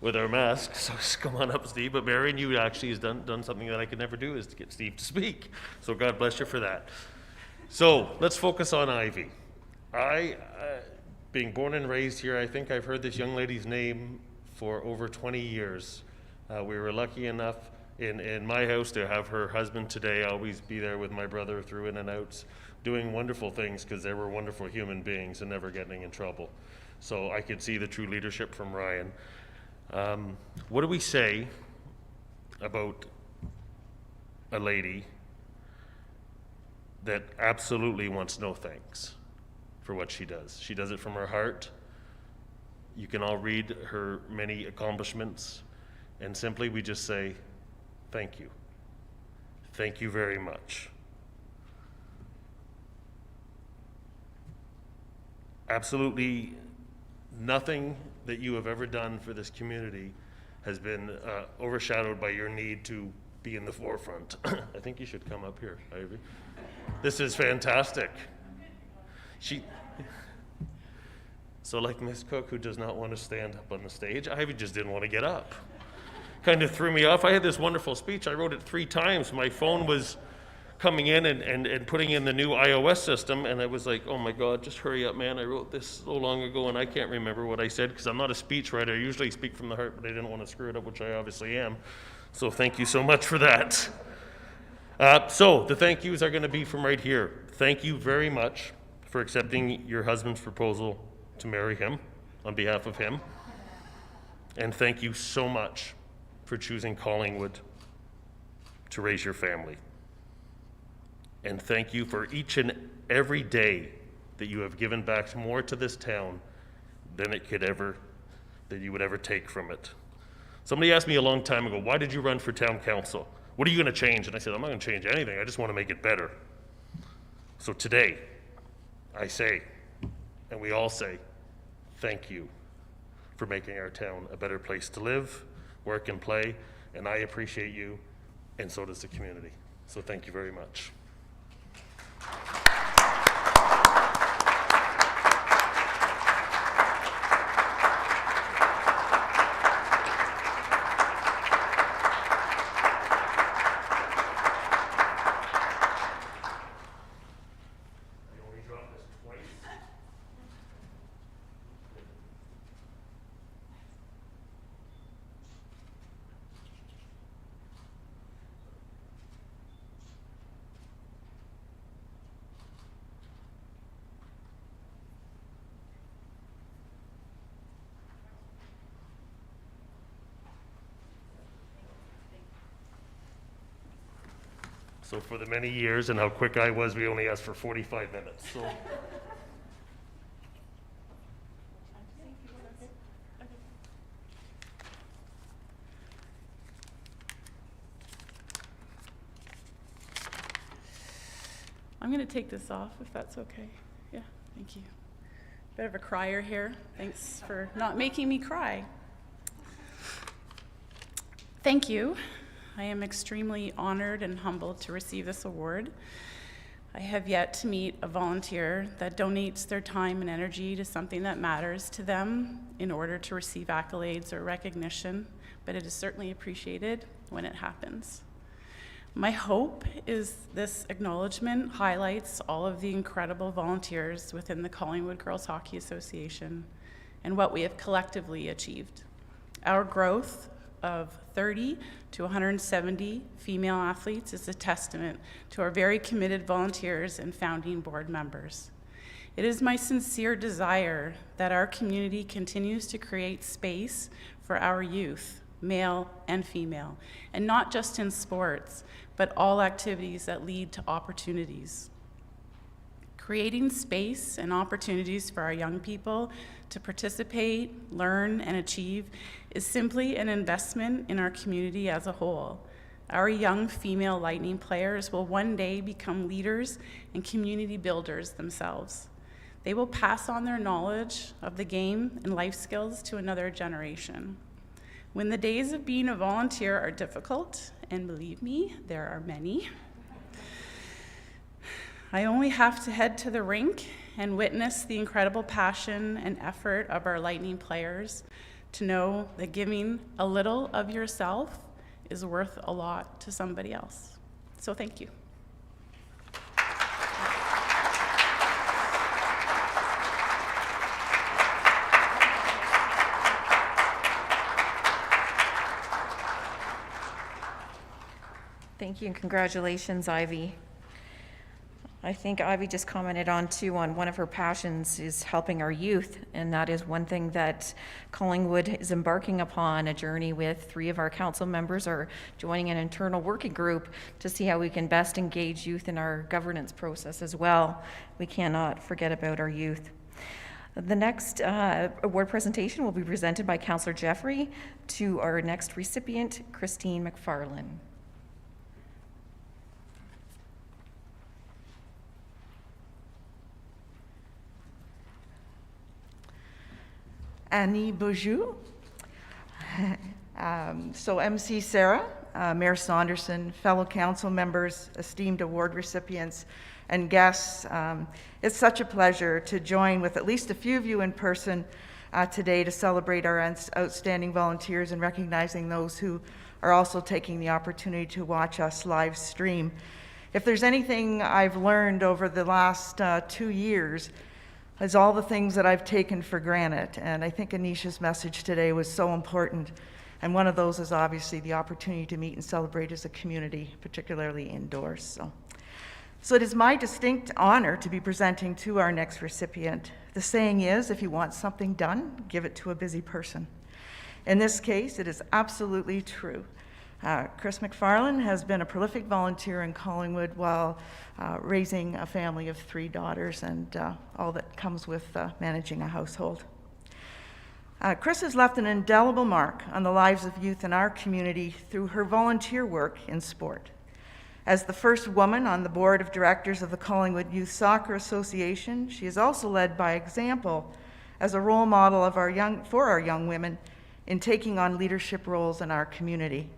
with our masks. So just come on up, Steve. But Marion, you actually has done something that I could never do, is to get Steve to speak. So God bless you for that. So let's focus on Ivy. Being born and raised here, I think I've heard this young lady's name for over 20 years. We were lucky enough in my house to have her husband today always be there with my brother through in and outs, doing wonderful things because they were wonderful human beings and never getting in trouble. So I could see the true leadership from Ryan. What do we say about a lady that absolutely wants no thanks for what she does? She does it from her heart. You can all read her many accomplishments, and simply we just say, thank you. Thank you very much. absolutely nothing that you have ever done for this community has been overshadowed by your need to be in the forefront. I think you should come up here, Ivy. This is fantastic. So like Miss Cook, who does not want to stand up on the stage, Ivy just didn't want to get up. Kind of threw me off. I had this wonderful speech. I wrote it 3 times. My phone was coming in and putting in the new iOS system, and I was like, oh my God, just hurry up, man. I wrote this so long ago, and I can't remember what I said, because I'm not a speechwriter. I usually speak from the heart, but I didn't want to screw it up, which I obviously am. So thank you so much for that. So the thank yous are going to be from right here. Thank you very much for accepting your husband's proposal to marry him on behalf of him. And thank you so much for choosing Collingwood to raise your family. And thank you for each and every day that you have given back more to this town than you would ever take from it. Somebody asked me a long time ago, why did you run for town council? What are you going to change? And I said, I'm not going to change anything. I just want to make it better. So today, I say, and we all say, thank you for making our town a better place to live, work, and play. And I appreciate you, and so does the community. So thank you very much. So for the many years and how quick I was, we only asked for 45 minutes. So. I'm going to take this off if that's okay. Yeah, thank you. Bit of a crier here. Thanks for not making me cry. Thank you. I am extremely honored and humbled to receive this award. I have yet to meet a volunteer that donates their time and energy to something that matters to them in order to receive accolades or recognition, but it is certainly appreciated when it happens. My hope is this acknowledgement highlights all of the incredible volunteers within the Collingwood Girls Hockey Association and what we have collectively achieved. Our growth of 30 to 170 female athletes is a testament to our very committed volunteers and founding board members. It is my sincere desire that our community continues to create space for our youth, male and female, and not just in sports, but all activities that lead to opportunities. Creating space and opportunities for our young people to participate, learn, and achieve is simply an investment in our community as a whole. Our young female Lightning players will one day become leaders and community builders themselves. They will pass on their knowledge of the game and life skills to another generation. When the days of being a volunteer are difficult, and believe me, there are many, I only have to head to the rink and witness the incredible passion and effort of our Lightning players to know that giving a little of yourself is worth a lot to somebody else. So thank you. Thank you and congratulations, Ivy. I think Ivy just commented on one of her passions is helping our youth, and that is one thing that Collingwood is embarking upon a journey with. 3 of our council members are joining an internal working group to see how we can best engage youth in our governance process as well. We cannot forget about our youth. The next award presentation will be presented by Councillor Jeffrey to our next recipient, Christine McFarlane. Annie Beaujou. So MC Sarah, Mayor Saunderson, fellow council members, esteemed award recipients, and guests, it's such a pleasure to join with at least a few of you in person today to celebrate our outstanding volunteers and recognizing those who are also taking the opportunity to watch us live stream. If there's anything I've learned over the last 2 years, is all the things that I've taken for granted. And I think Anisha's message today was so important. And one of those is obviously the opportunity to meet and celebrate as a community, particularly indoors. So it is my distinct honor to be presenting to our next recipient. The saying is, if you want something done, give it to a busy person. In this case, it is absolutely true. Chris McFarland has been a prolific volunteer in Collingwood while raising a family of 3 daughters and all that comes with managing a household. Chris has left an indelible mark on the lives of youth in our community through her volunteer work in sport. As the first woman on the board of directors of the Collingwood Youth Soccer Association, she is also led by example as a role model of for our young women in taking on leadership roles in our community.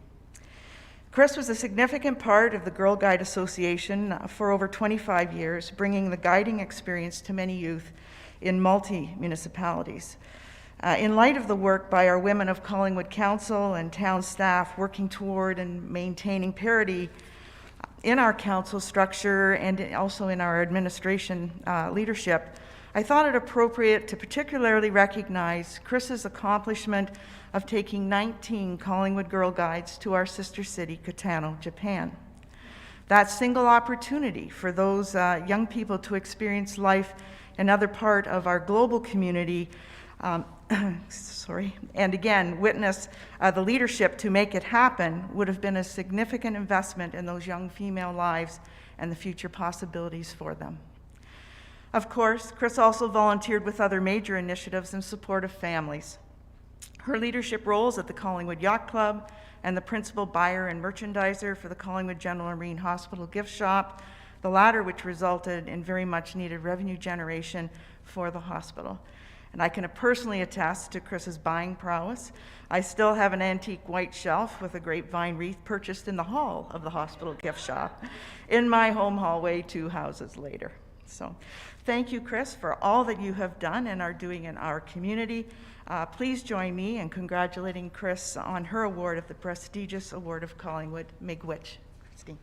Chris was a significant part of the Girl Guide Association for over 25 years, bringing the guiding experience to many youth in multi-municipalities. In light of the work by our Women of Collingwood Council and town staff working toward and maintaining parity in our council structure and also in our administration leadership, I thought it appropriate to particularly recognize Chris's accomplishment of taking 19 Collingwood Girl Guides to our sister city, Kitano, Japan. That single opportunity for those young people to experience life in another part of our global community, and again, witness the leadership to make it happen would have been a significant investment in those young female lives and the future possibilities for them. Of course, Chris also volunteered with other major initiatives in support of families. Her leadership roles at the Collingwood Yacht Club and the principal buyer and merchandiser for the Collingwood General and Marine Hospital gift shop, the latter which resulted in very much needed revenue generation for the hospital. And I can personally attest to Chris's buying prowess. I still have an antique white shelf with a grapevine wreath purchased in the hall of the hospital gift shop in my home hallway 2 houses later. So thank you, Chris, for all that you have done and are doing in our community. Please join me in congratulating Chris on her award of the prestigious Award of Collingwood, Miigwech. Christine.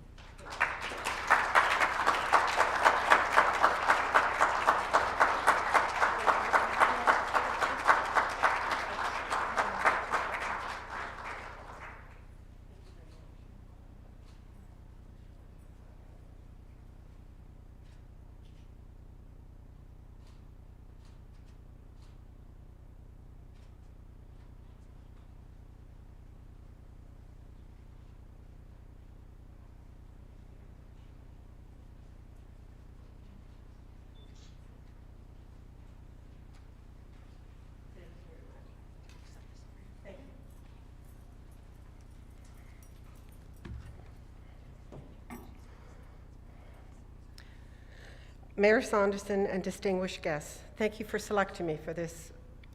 Mayor Saunderson and distinguished guests, thank you for selecting me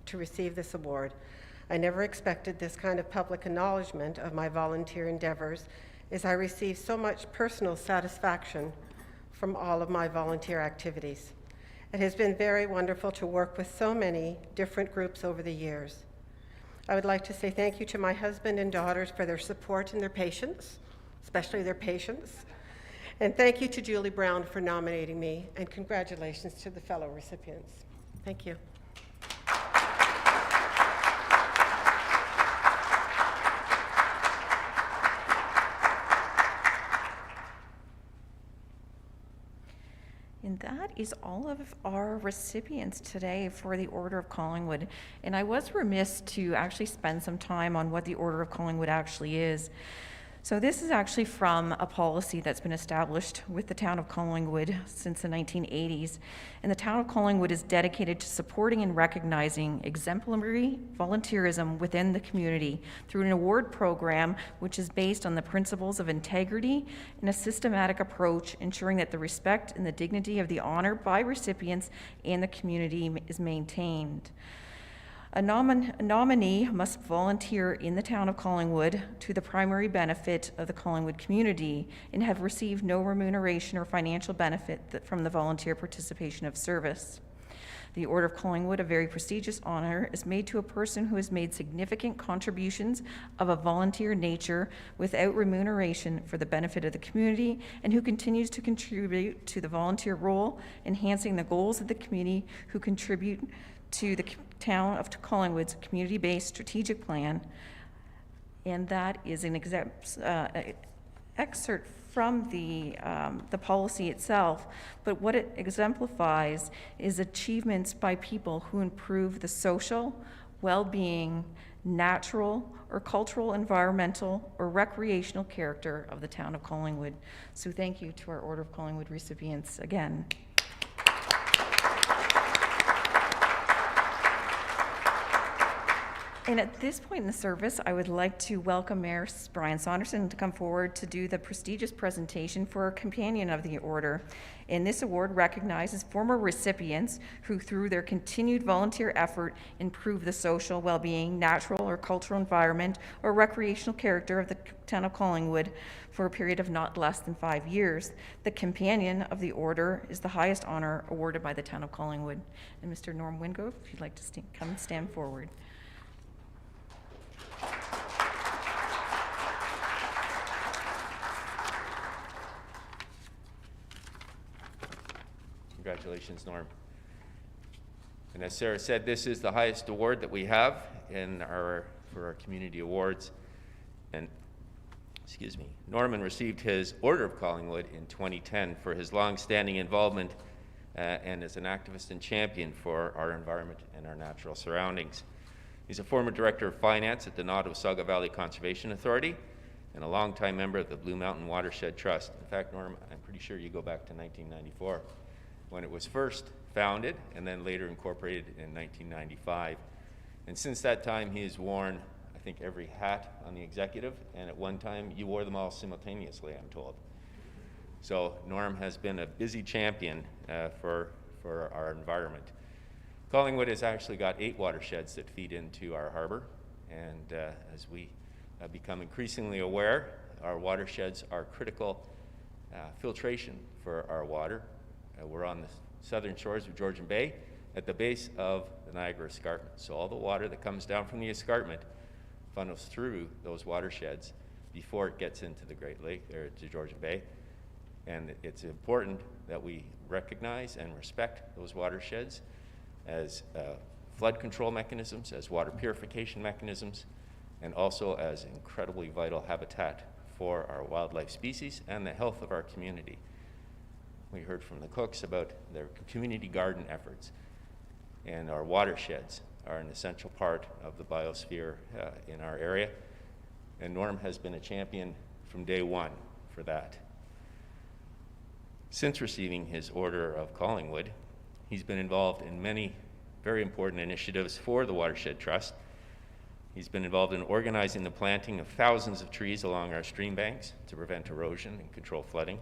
to receive this award. I never expected this kind of public acknowledgement of my volunteer endeavors, as I receive so much personal satisfaction from all of my volunteer activities. It has been very wonderful to work with so many different groups over the years. I would like to say thank you to my husband and daughters for their support and their patience, especially their patience. And thank you to Julie Brown for nominating me, and congratulations to the fellow recipients. Thank you. And that is all of our recipients today for the Order of Collingwood. And I was remiss to actually spend some time on what the Order of Collingwood actually is. So this is actually from a policy that's been established with the town of Collingwood since the 1980s. And the town of Collingwood is dedicated to supporting and recognizing exemplary volunteerism within the community through an award program which is based on the principles of integrity and a systematic approach, ensuring that the respect and the dignity of the honor by recipients and the community is maintained. A nominee must volunteer in the town of Collingwood to the primary benefit of the Collingwood community and have received no remuneration or financial benefit from the volunteer participation of service. The Order of Collingwood, a very prestigious honor, is made to a person who has made significant contributions of a volunteer nature without remuneration for the benefit of the community and who continues to contribute to the volunteer role, enhancing the goals of the community, who contribute to the town of Collingwood's community-based strategic plan. And that is an excerpt from the policy itself, but what it exemplifies is achievements by people who improve the social, well-being, natural or cultural, environmental or recreational character of the town of Collingwood. So thank you to our Order of Collingwood recipients again. And at this point in the service, I would like to welcome Mayor Brian Saunderson to come forward to do the prestigious presentation for a companion of the Order. And this award recognizes former recipients who, through their continued volunteer effort, improve the social well-being, natural or cultural environment, or recreational character of the town of Collingwood for a period of not less than 5 years. The companion of the Order is the highest honor awarded by the town of Collingwood. And Mr. Norm Wingrove, if you'd like to come stand forward. Congratulations, Norm. And as Sarah said, this is the highest award that we have for our community awards. And, excuse me, Norman received his Order of Collingwood in 2010 for his long-standing involvement and as an activist and champion for our environment and our natural surroundings. He's a former Director of Finance at the Nottawasaga Valley Conservation Authority and a longtime member of the Blue Mountain Watershed Trust. In fact, Norm, I'm pretty sure you go back to 1994 when it was first founded and then later incorporated in 1995. And since that time, he has worn, I think, every hat on the executive, and at one time, you wore them all simultaneously, I'm told. So Norm has been a busy champion for our environment. Collingwood has actually got 8 watersheds that feed into our harbor, and as we become increasingly aware, our watersheds are critical filtration for our water. We're on the southern shores of Georgian Bay at the base of the Niagara Escarpment. So all the water that comes down from the escarpment funnels through those watersheds before it gets into the Great Lake, or to Georgian Bay. And it's important that we recognize and respect those watersheds as flood control mechanisms, as water purification mechanisms, and also as incredibly vital habitat for our wildlife species and the health of our community. We heard from the Cooks about their community garden efforts, and our watersheds are an essential part of the biosphere in our area, and Norm has been a champion from day one for that. Since receiving his Order of Collingwood, he's been involved in many very important initiatives for the Watershed Trust. He's been involved in organizing the planting of thousands of trees along our stream banks to prevent erosion and control flooding.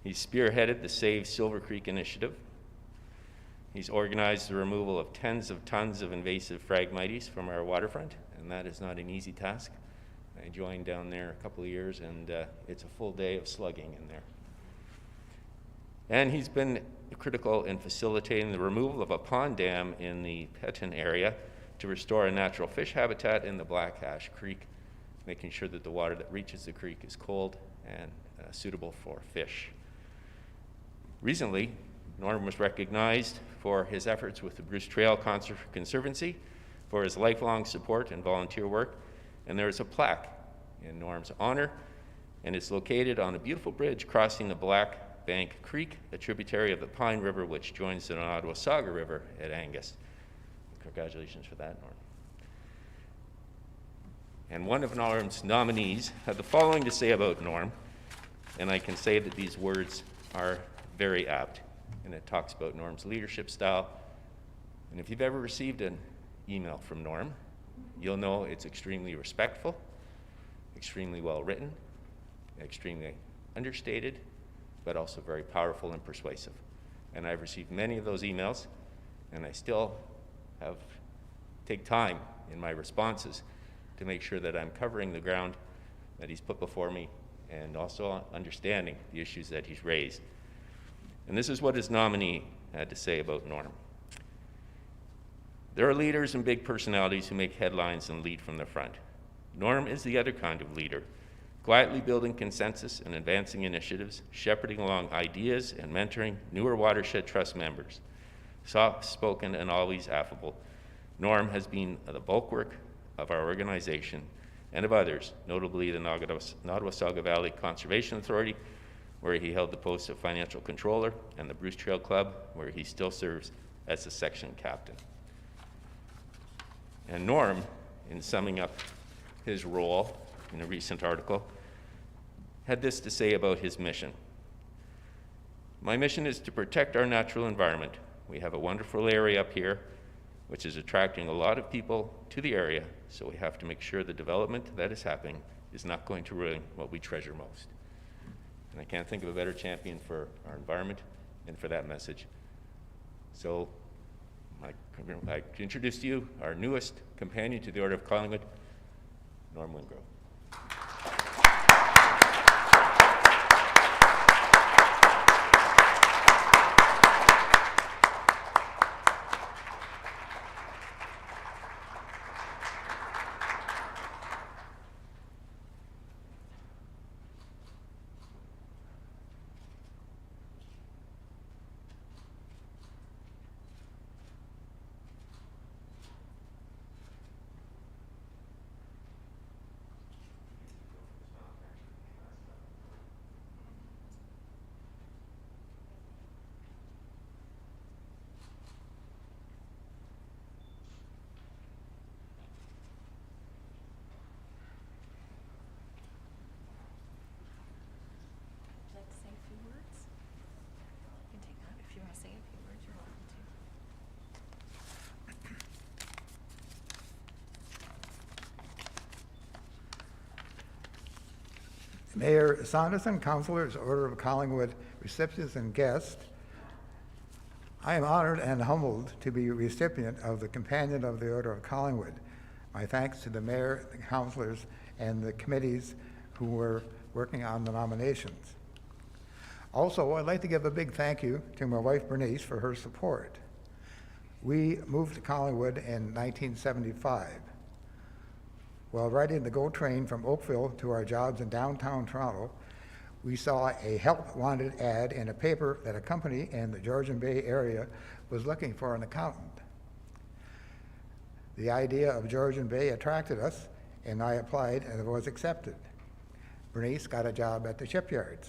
He's spearheaded the Save Silver Creek initiative. He's organized the removal of tens of tons of invasive Phragmites from our waterfront, and that is not an easy task. I joined down there a couple of years, and it's a full day of slugging in there. And he's been critical in facilitating the removal of a pond dam in the Petton area to restore a natural fish habitat in the Black Ash Creek, making sure that the water that reaches the creek is cold and suitable for fish. Recently, Norm was recognized for his efforts with the Bruce Trail Conservancy, for his lifelong support and volunteer work, and there is a plaque in Norm's honor, and it's located on a beautiful bridge crossing the Black Bank Creek, a tributary of the Pine River, which joins the Nottawasaga River at Angus. Congratulations for that, Norm. And one of Norm's nominees had the following to say about Norm, and I can say that these words are very apt, and it talks about Norm's leadership style. And if you've ever received an email from Norm, you'll know it's extremely respectful, extremely well written, extremely understated, but also very powerful and persuasive. And I've received many of those emails, and I still have take time in my responses to make sure that I'm covering the ground that he's put before me and also understanding the issues that he's raised. And this is what his nominee had to say about Norm. There are leaders and big personalities who make headlines and lead from the front. Norm is the other kind of leader, quietly building consensus and advancing initiatives, shepherding along ideas and mentoring newer Watershed Trust members. Soft-spoken and always affable, Norm has been the bulwark of our organization and of others, notably the Nottawasaga Valley Conservation Authority, where he held the post of financial controller, and the Bruce Trail Club, where he still serves as the section captain. And Norm, in summing up his role in a recent article, had this to say about his mission. My mission is to protect our natural environment. We have a wonderful area up here, which is attracting a lot of people to the area, so we have to make sure the development that is happening is not going to ruin what we treasure most. And I can't think of a better champion for our environment and for that message. So I'd like to introduce to you our newest companion to the Order of Collingwood, Norm Wingrove. Mayor Saunderson, councilors, Order of Collingwood recipients and guests, I am honored and humbled to be a recipient of the Companion of the Order of Collingwood. My thanks to the mayor, the councilors, and the committees who were working on the nominations. Also, I'd like to give a big thank you to my wife Bernice for her support. We moved to Collingwood in 1975. While riding the GO train from Oakville to our jobs in downtown Toronto, we saw a help wanted ad in a paper that a company in the Georgian Bay area was looking for an accountant. The idea of Georgian Bay attracted us, and I applied and was accepted. Bernice got a job at the shipyards.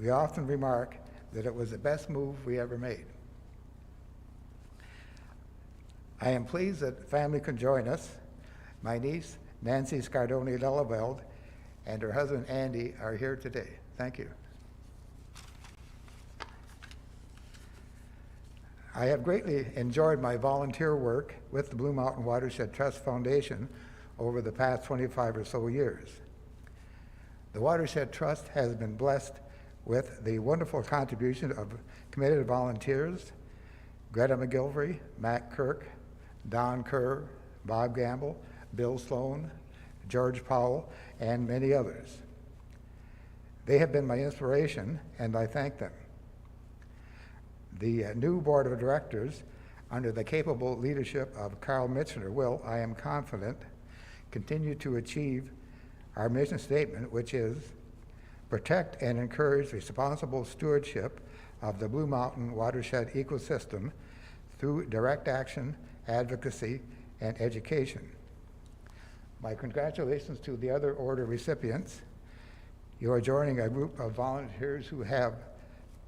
We often remark that it was the best move we ever made. I am pleased that family can join us. My niece, Nancy Scardoni Leleveld, and her husband, Andy, are here today. Thank you. I have greatly enjoyed my volunteer work with the Blue Mountain Watershed Trust Foundation over the past 25 or so years. The Watershed Trust has been blessed with the wonderful contribution of committed volunteers, Greta McGilvery, Matt Kirk, Don Kerr, Bob Gamble, Bill Sloan, George Powell, and many others. They have been my inspiration, and I thank them. The new board of directors, under the capable leadership of Carl Michener, will, I am confident, continue to achieve our mission statement, which is protect and encourage responsible stewardship of the Blue Mountain watershed ecosystem through direct action, advocacy, and education. My congratulations to the other order recipients. You are joining a group of volunteers who have,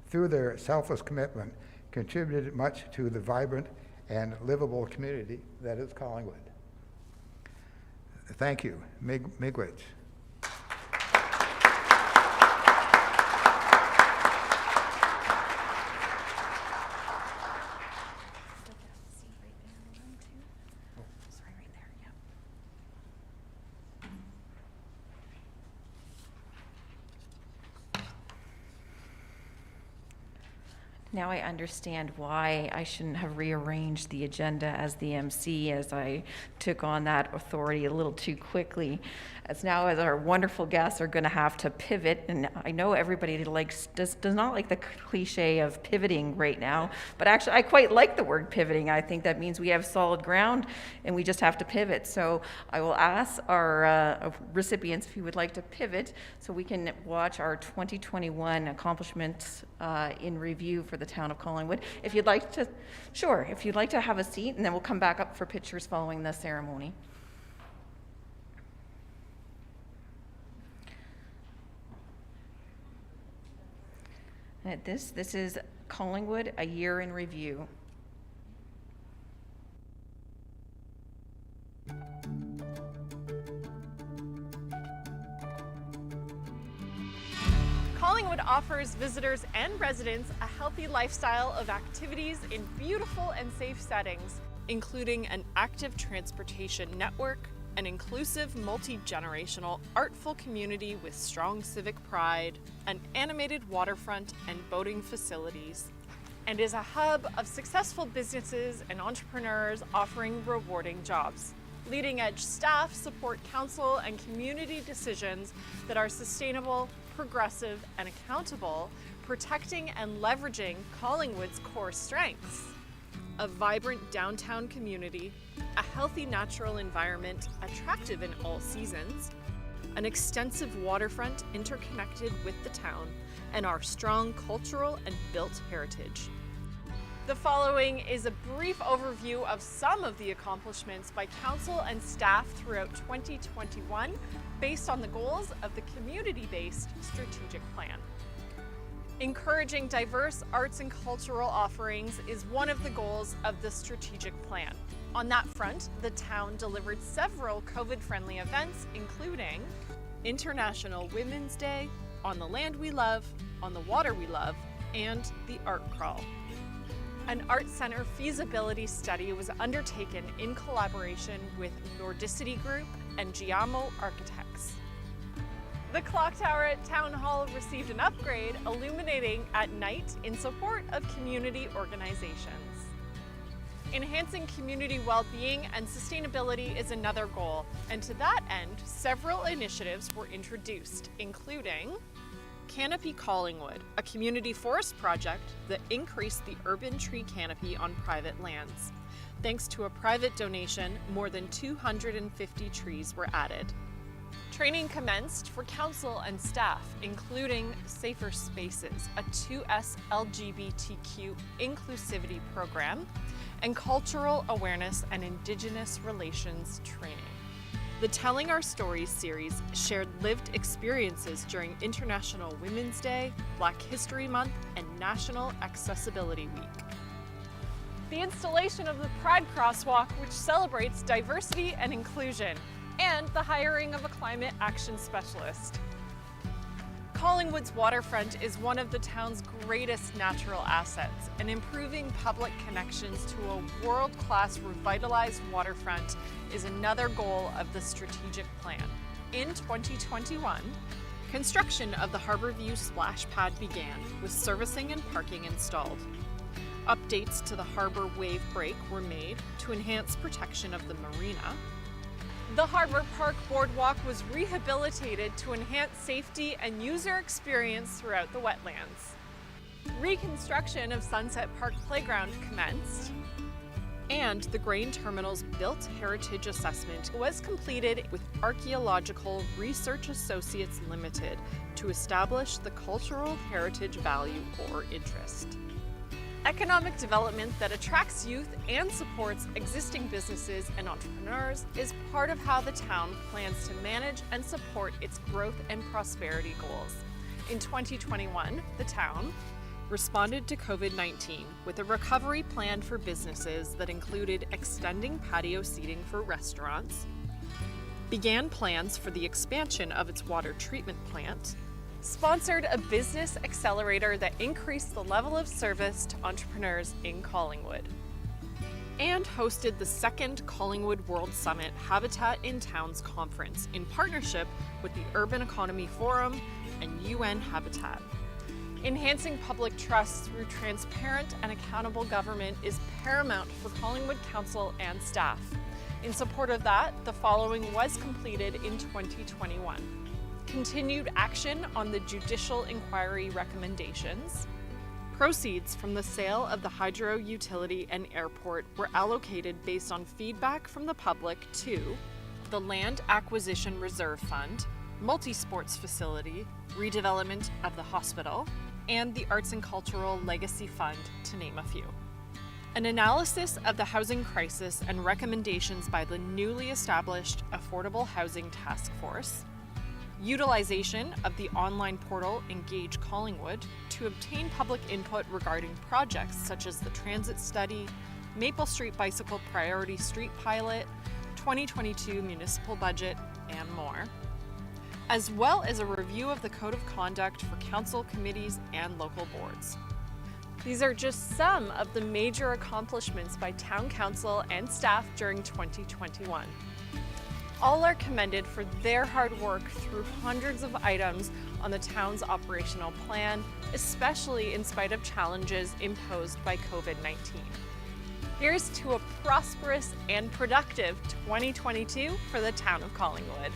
through their selfless commitment, contributed much to the vibrant and livable community that is Collingwood. Thank you. Miigwech. Now I understand why I shouldn't have rearranged the agenda as the MC, as I took on that authority a little too quickly. As now as our wonderful guests are going to have to pivot, and I know everybody does not like the cliche of pivoting right now, but actually I quite like the word pivoting. I think that means we have solid ground and we just have to pivot. So I will ask our recipients if you would like to pivot so we can watch our 2021 accomplishments in review for the town of Collingwood. If you'd like to, sure, if you'd like to have a seat, and then we'll come back up for pictures following the ceremony. This is Collingwood, a year in review. Collingwood offers visitors and residents a healthy lifestyle of activities in beautiful and safe settings, including an active transportation network, an inclusive, multi-generational, artful community with strong civic pride, an animated waterfront and boating facilities, and is a hub of successful businesses and entrepreneurs offering rewarding jobs. Leading-edge staff support council and community decisions that are sustainable, progressive, and accountable, protecting and leveraging Collingwood's core strengths. A vibrant downtown community, a healthy natural environment attractive in all seasons, an extensive waterfront interconnected with the town, and our strong cultural and built heritage. The following is a brief overview of some of the accomplishments by council and staff throughout 2021 based on the goals of the community-based strategic plan. Encouraging diverse arts and cultural offerings is one of the goals of the strategic plan. On that front, the town delivered several COVID-friendly events, including International Women's Day, On the Land We Love, On the Water We Love, and the Art Crawl. An art center feasibility study was undertaken in collaboration with Nordicity Group and Giamo Architects. The clock tower at Town Hall received an upgrade, illuminating at night in support of community organizations. Enhancing community well-being and sustainability is another goal, and to that end, several initiatives were introduced, including Canopy Collingwood, a community forest project that increased the urban tree canopy on private lands. Thanks to a private donation, more than 250 trees were added. Training commenced for council and staff, including Safer Spaces, a 2S LGBTQ inclusivity program, and cultural awareness and Indigenous relations training. The Telling Our Stories series shared lived experiences during International Women's Day, Black History Month, and National Accessibility Week. The installation of the Pride Crosswalk, which celebrates diversity and inclusion, and the hiring of a climate action specialist. Collingwood's waterfront is one of the town's greatest natural assets, and improving public connections to a world-class revitalized waterfront is another goal of the strategic plan. In 2021, construction of the Harborview splash pad began, with servicing and parking installed. Updates to the harbor wave break were made to enhance protection of the marina. The Harbor Park Boardwalk was rehabilitated to enhance safety and user experience throughout the wetlands. Reconstruction of Sunset Park Playground commenced, and the grain terminal's built heritage assessment was completed with Archaeological Research Associates Limited to establish the cultural heritage value or interest. Economic development that attracts youth and supports existing businesses and entrepreneurs is part of how the town plans to manage and support its growth and prosperity goals. In 2021, the town responded to COVID-19 with a recovery plan for businesses that included extending patio seating for restaurants, began plans for the expansion of its water treatment plant, sponsored a business accelerator that increased the level of service to entrepreneurs in Collingwood, and hosted the second Collingwood World Summit Habitat in Towns Conference in partnership with the Urban Economy Forum and UN Habitat. Enhancing public trust through transparent and accountable government is paramount for Collingwood Council and staff. In support of that, the following was completed in 2021. Continued action on the judicial inquiry recommendations. Proceeds from the sale of the hydro utility and airport were allocated based on feedback from the public to the Land Acquisition Reserve Fund, multi-sports facility, redevelopment of the hospital, and the Arts and Cultural Legacy Fund, to name a few. An analysis of the housing crisis and recommendations by the newly established Affordable Housing Task Force, utilization of the online portal Engage Collingwood to obtain public input regarding projects such as the transit study, Maple Street Bicycle Priority Street Pilot, 2022 municipal budget, and more, as well as a review of the Code of Conduct for council committees and local boards. These are just some of the major accomplishments by Town Council and staff during 2021. All are commended for their hard work through hundreds of items on the town's operational plan, especially in spite of challenges imposed by COVID-19. Here's to a prosperous and productive 2022 for the town of Collingwood.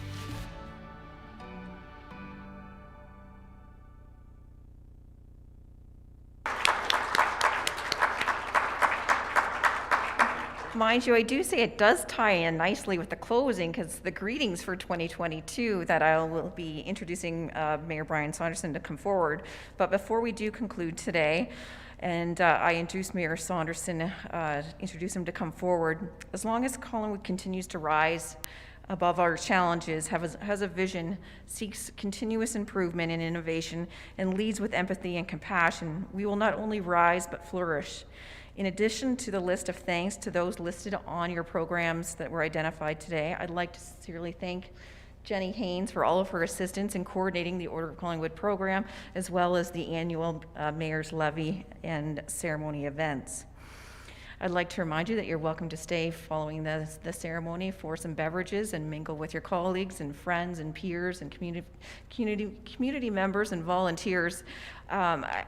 Mind you, I do say it does tie in nicely with the closing, because the greetings for 2022 that I will be introducing Mayor Brian Saunderson to come forward. But before we do conclude today, and I introduce Mayor Saunderson, introduce him to come forward, as long as Collingwood continues to rise above our challenges, has a vision, seeks continuous improvement and innovation, and leads with empathy and compassion, we will not only rise but flourish. In addition to the list of thanks to those listed on your programs that were identified today, I'd like to sincerely thank Jenny Haynes for all of her assistance in coordinating the Order of Collingwood program, as well as the annual Mayor's Levee and ceremony events. I'd like to remind you that you're welcome to stay following the ceremony for some beverages and mingle with your colleagues and friends and peers and community members and volunteers.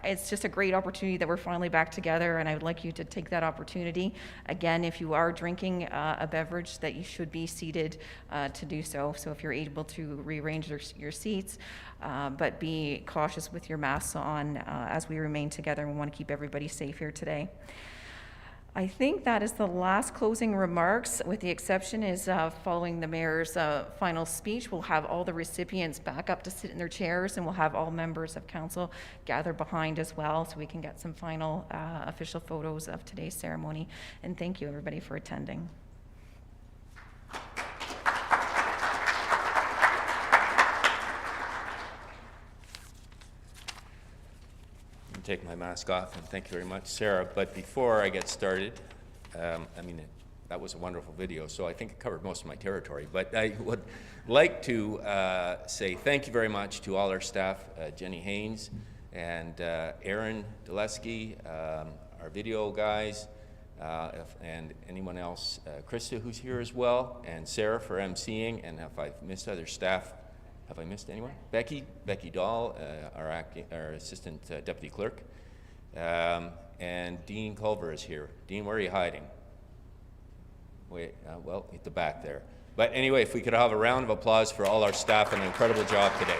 It's just a great opportunity that we're finally back together, and I would like you to take that opportunity. Again, if you are drinking a beverage, that you should be seated to do so. So if you're able to rearrange your seats, but be cautious with your masks on as we remain together, and we want to keep everybody safe here today. I think that is the last closing remarks, with the exception is following the mayor's final speech, we'll have all the recipients back up to sit in their chairs, and we'll have all members of council gather behind as well, so we can get some final official photos of today's ceremony. And thank you, everybody, for attending. Take my mask off, and thank you very much, Sarah. But before I get started, that was a wonderful video, so I think it covered most of my territory. But I would like to say thank you very much to all our staff, Jenny Haynes and Aaron Dulesky, our video guys, and anyone else, Krista, who's here as well, and Sarah for emceeing, and if I've missed other staff, have I missed anyone? Becky Dahl, our assistant deputy clerk, and Dean Culver is here. Dean, where are you hiding? Wait, well, at the back there. But anyway, if we could have a round of applause for all our staff and an incredible job today.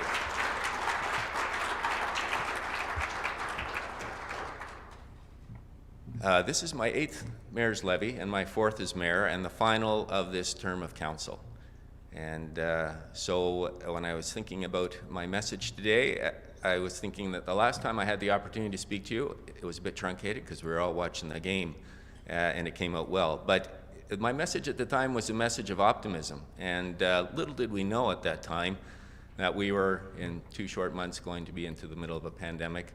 This is my 8th mayor's levy and my 4th as mayor, and the final of this term of council. And so when I was thinking about my message today, I was thinking that the last time I had the opportunity to speak to you, it was a bit truncated because we were all watching the game, and it came out well. But my message at the time was a message of optimism, and little did we know at that time that we were, in 2 short months, going to be into the middle of a pandemic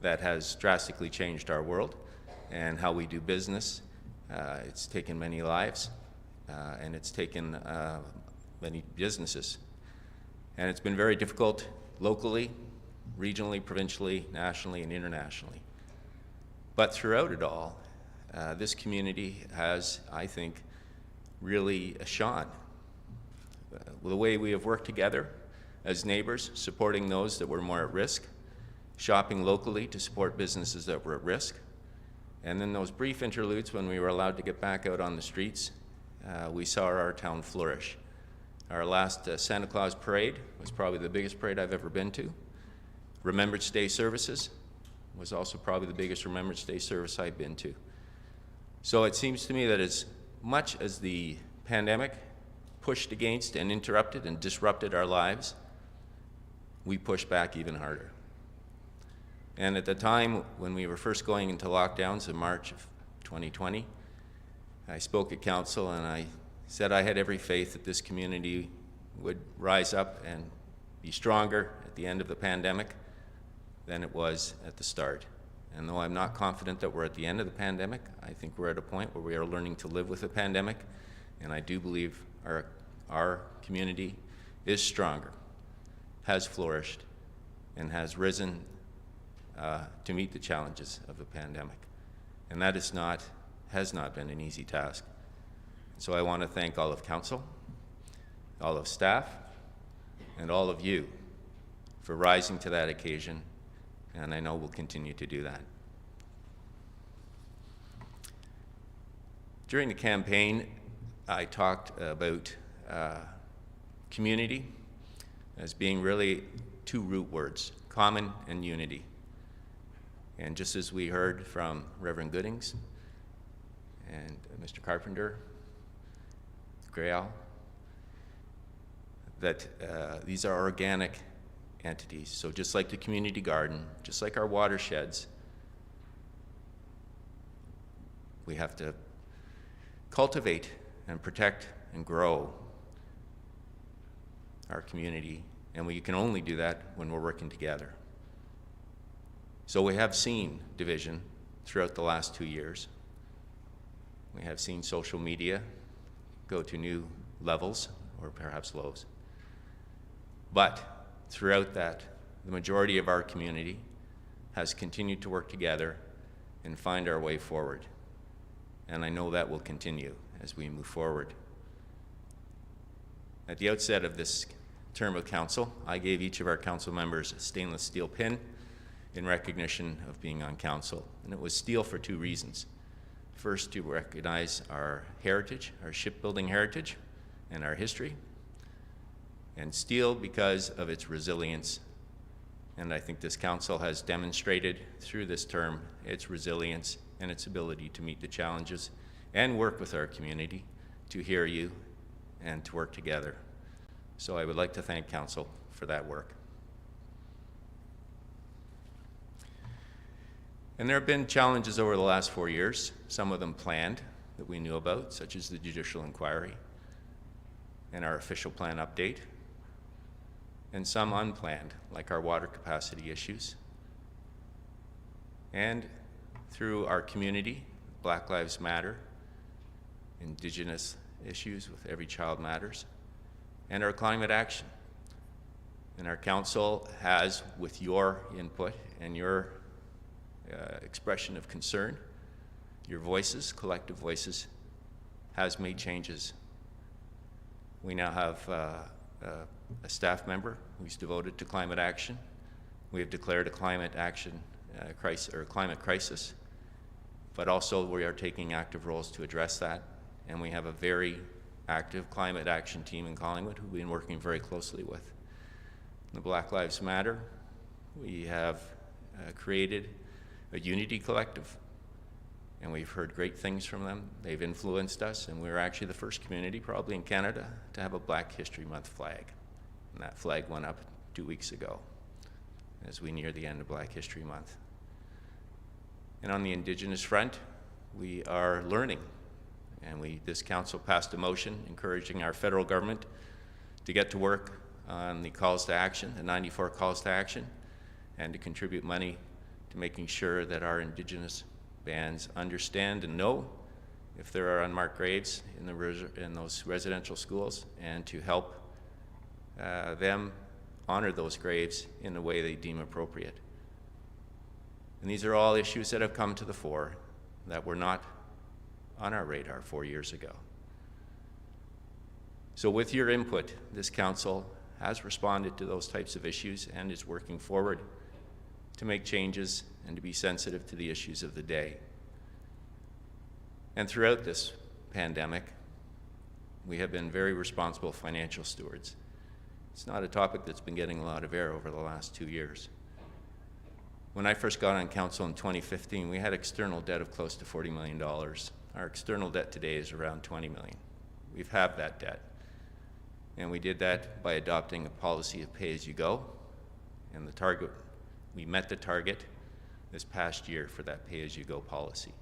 that has drastically changed our world and how we do business. It's taken many lives, and it's taken many businesses. And it's been very difficult locally, regionally, provincially, nationally, and internationally. But throughout it all, this community has, I think, really shone. The way we have worked together as neighbors, supporting those that were more at risk, shopping locally to support businesses that were at risk, and then those brief interludes when we were allowed to get back out on the streets, we saw our town flourish. Our last Santa Claus parade was probably the biggest parade I've ever been to. Remembrance Day services was also probably the biggest Remembrance Day service I've been to. So it seems to me that as much as the pandemic pushed against and interrupted and disrupted our lives, we pushed back even harder. And at the time when we were first going into lockdowns in March of 2020, I spoke at council and I said I had every faith that this community would rise up and be stronger at the end of the pandemic than it was at the start. And though I'm not confident that we're at the end of the pandemic, I think we're at a point where we are learning to live with the pandemic, and I do believe our community is stronger, has flourished, and has risen to meet the challenges of the pandemic. And that has not been an easy task. So I want to thank all of council, all of staff, and all of you for rising to that occasion, and I know we'll continue to do that. During the campaign, I talked about community as being really two root words, common and unity. And just as we heard from Reverend Goodings and Mr. Carpenter, Grail, that these are organic entities. So just like the community garden, just like our watersheds, we have to cultivate and protect and grow our community, and we can only do that when we're working together. So we have seen division throughout the last 2 years. We have seen social media go to new levels, or perhaps lows. But throughout that, the majority of our community has continued to work together and find our way forward. And I know that will continue as we move forward. At the outset of this term of council, I gave each of our council members a stainless steel pin in recognition of being on council. And it was steel for two reasons. First, to recognize our heritage, our shipbuilding heritage, and our history. And steel because of its resilience. And I think this council has demonstrated through this term its resilience and its ability to meet the challenges and work with our community to hear you and to work together. So I would like to thank council for that work. And there have been challenges over the last 4 years, some of them planned that we knew about, such as the judicial inquiry and our official plan update, and some unplanned, like our water capacity issues. And through our community, Black Lives Matter, Indigenous issues with Every Child Matters, and our climate action. And our council has, with your input and your expression of concern, your voices, collective voices, has made changes. We now have a staff member who's devoted to climate action. We have declared a climate action climate crisis, but also we are taking active roles to address that. And we have a very active climate action team in Collingwood who we've been working very closely with. The Black Lives Matter, we have created a unity collective, and we've heard great things from them. They've influenced us, and we're actually the first community, probably in Canada, to have a Black History Month flag. And that flag went up 2 weeks ago as we near the end of Black History Month. And on the Indigenous front, we are learning. And this council passed a motion encouraging our federal government to get to work on the calls to action, the 94 calls to action, and to contribute money to making sure that our Indigenous bands understand and know if there are unmarked graves in those residential schools, and to help them honor those graves in the way they deem appropriate. And these are all issues that have come to the fore that were not on our radar 4 years ago. So with your input, this council has responded to those types of issues and is working forward to make changes and to be sensitive to the issues of the day. And throughout this pandemic, we have been very responsible financial stewards. It's not a topic that's been getting a lot of air over the last 2 years. When I first got on council in 2015, we had external debt of close to $40 million. Our external debt today is around $20 million. We've halved that debt. And we did that by adopting a policy of pay-as-you-go. And the target, we met the target this past year for that pay-as-you-go policy.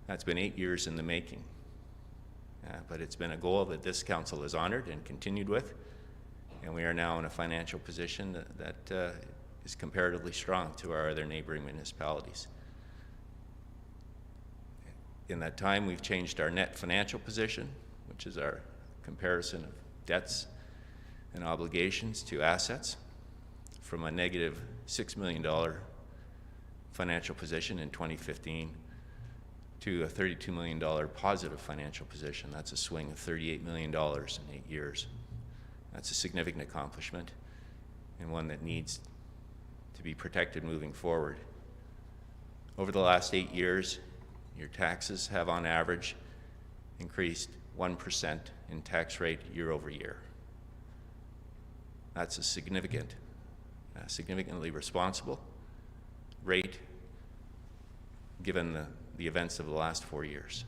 That's been 8 years in the making. But it's been a goal that this council has honored and continued with. And we are now in a financial position that is comparatively strong to our other neighboring municipalities. In that time, we've changed our net financial position, which is our comparison of debts and obligations to assets, from a negative $6 million financial position in 2015 to a $32 million positive financial position. That's a swing of $38 million in 8 years. That's a significant accomplishment, and one that needs to be protected moving forward. Over the last 8 years, your taxes have on average increased 1% in tax rate year over year. That's a significantly responsible rate given the events of the last 4 years.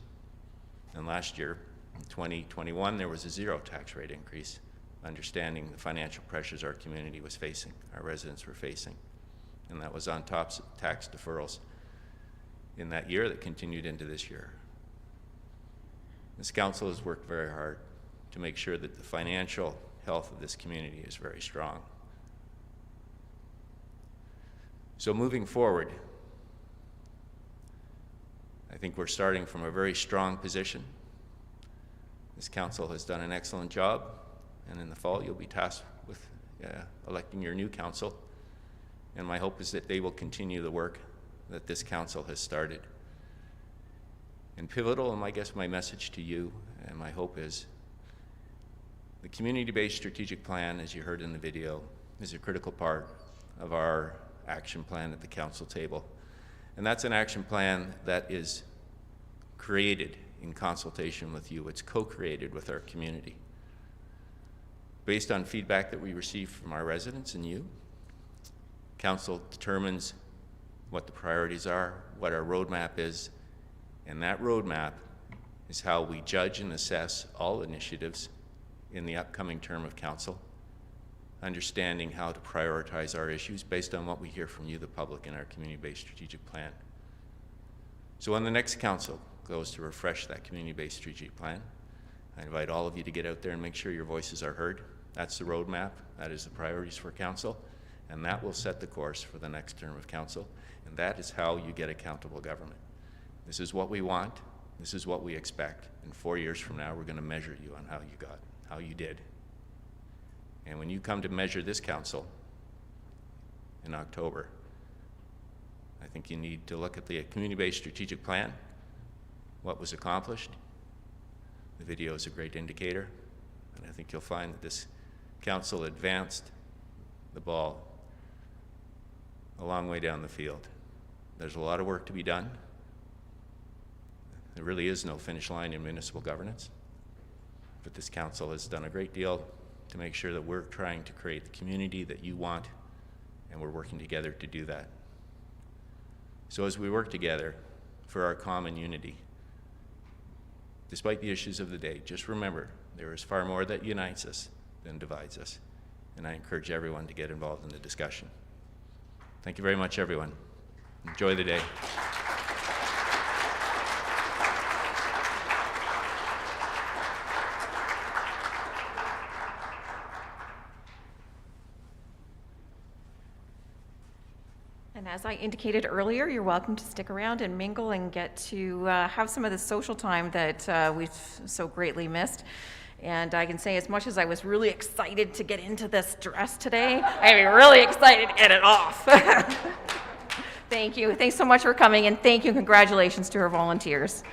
And last year, in 2021, there was a zero tax rate increase, understanding the financial pressures our community was facing, our residents were facing. And that was on top of tax deferrals in that year that continued into this year. This council has worked very hard to make sure that the financial health of this community is very strong. So moving forward, I think we're starting from a very strong position. This council has done an excellent job, and in the fall you'll be tasked with electing your new council. And my hope is that they will continue the work that this council has started. And pivotal, and I guess my message to you and my hope is, the community-based strategic plan, as you heard in the video, is a critical part of our action plan at the council table. And that's an action plan that is created in consultation with you. It's co-created with our community. Based on feedback that we receive from our residents and you, council determines what the priorities are, what our roadmap is, and that roadmap is how we judge and assess all initiatives in the upcoming term of council, understanding how to prioritize our issues based on what we hear from you, the public, in our community-based strategic plan. So when the next council goes to refresh that community-based strategic plan, I invite all of you to get out there and make sure your voices are heard. That's the roadmap, that is the priorities for council, and that will set the course for the next term of council, and that is how you get accountable government. This is what we want, this is what we expect, and 4 years from now we're going to measure you on how you did. And when you come to measure this council in October, I think you need to look at the community-based strategic plan, what was accomplished. The video is a great indicator, and I think you'll find that this council advanced the ball a long way down the field. There's a lot of work to be done. There really is no finish line in municipal governance, but this council has done a great deal to make sure that we're trying to create the community that you want, and we're working together to do that. So as we work together for our common unity, despite the issues of the day, just remember, there is far more that unites us than divides us, and I encourage everyone to get involved in the discussion. Thank you very much, everyone. Enjoy the day. And as I indicated earlier, you're welcome to stick around and mingle and get to have some of the social time that we've so greatly missed. And I can say, as much as I was really excited to get into this dress today, I'm really excited to get it off. Thank you. Thanks so much for coming, and thank you and congratulations to our volunteers.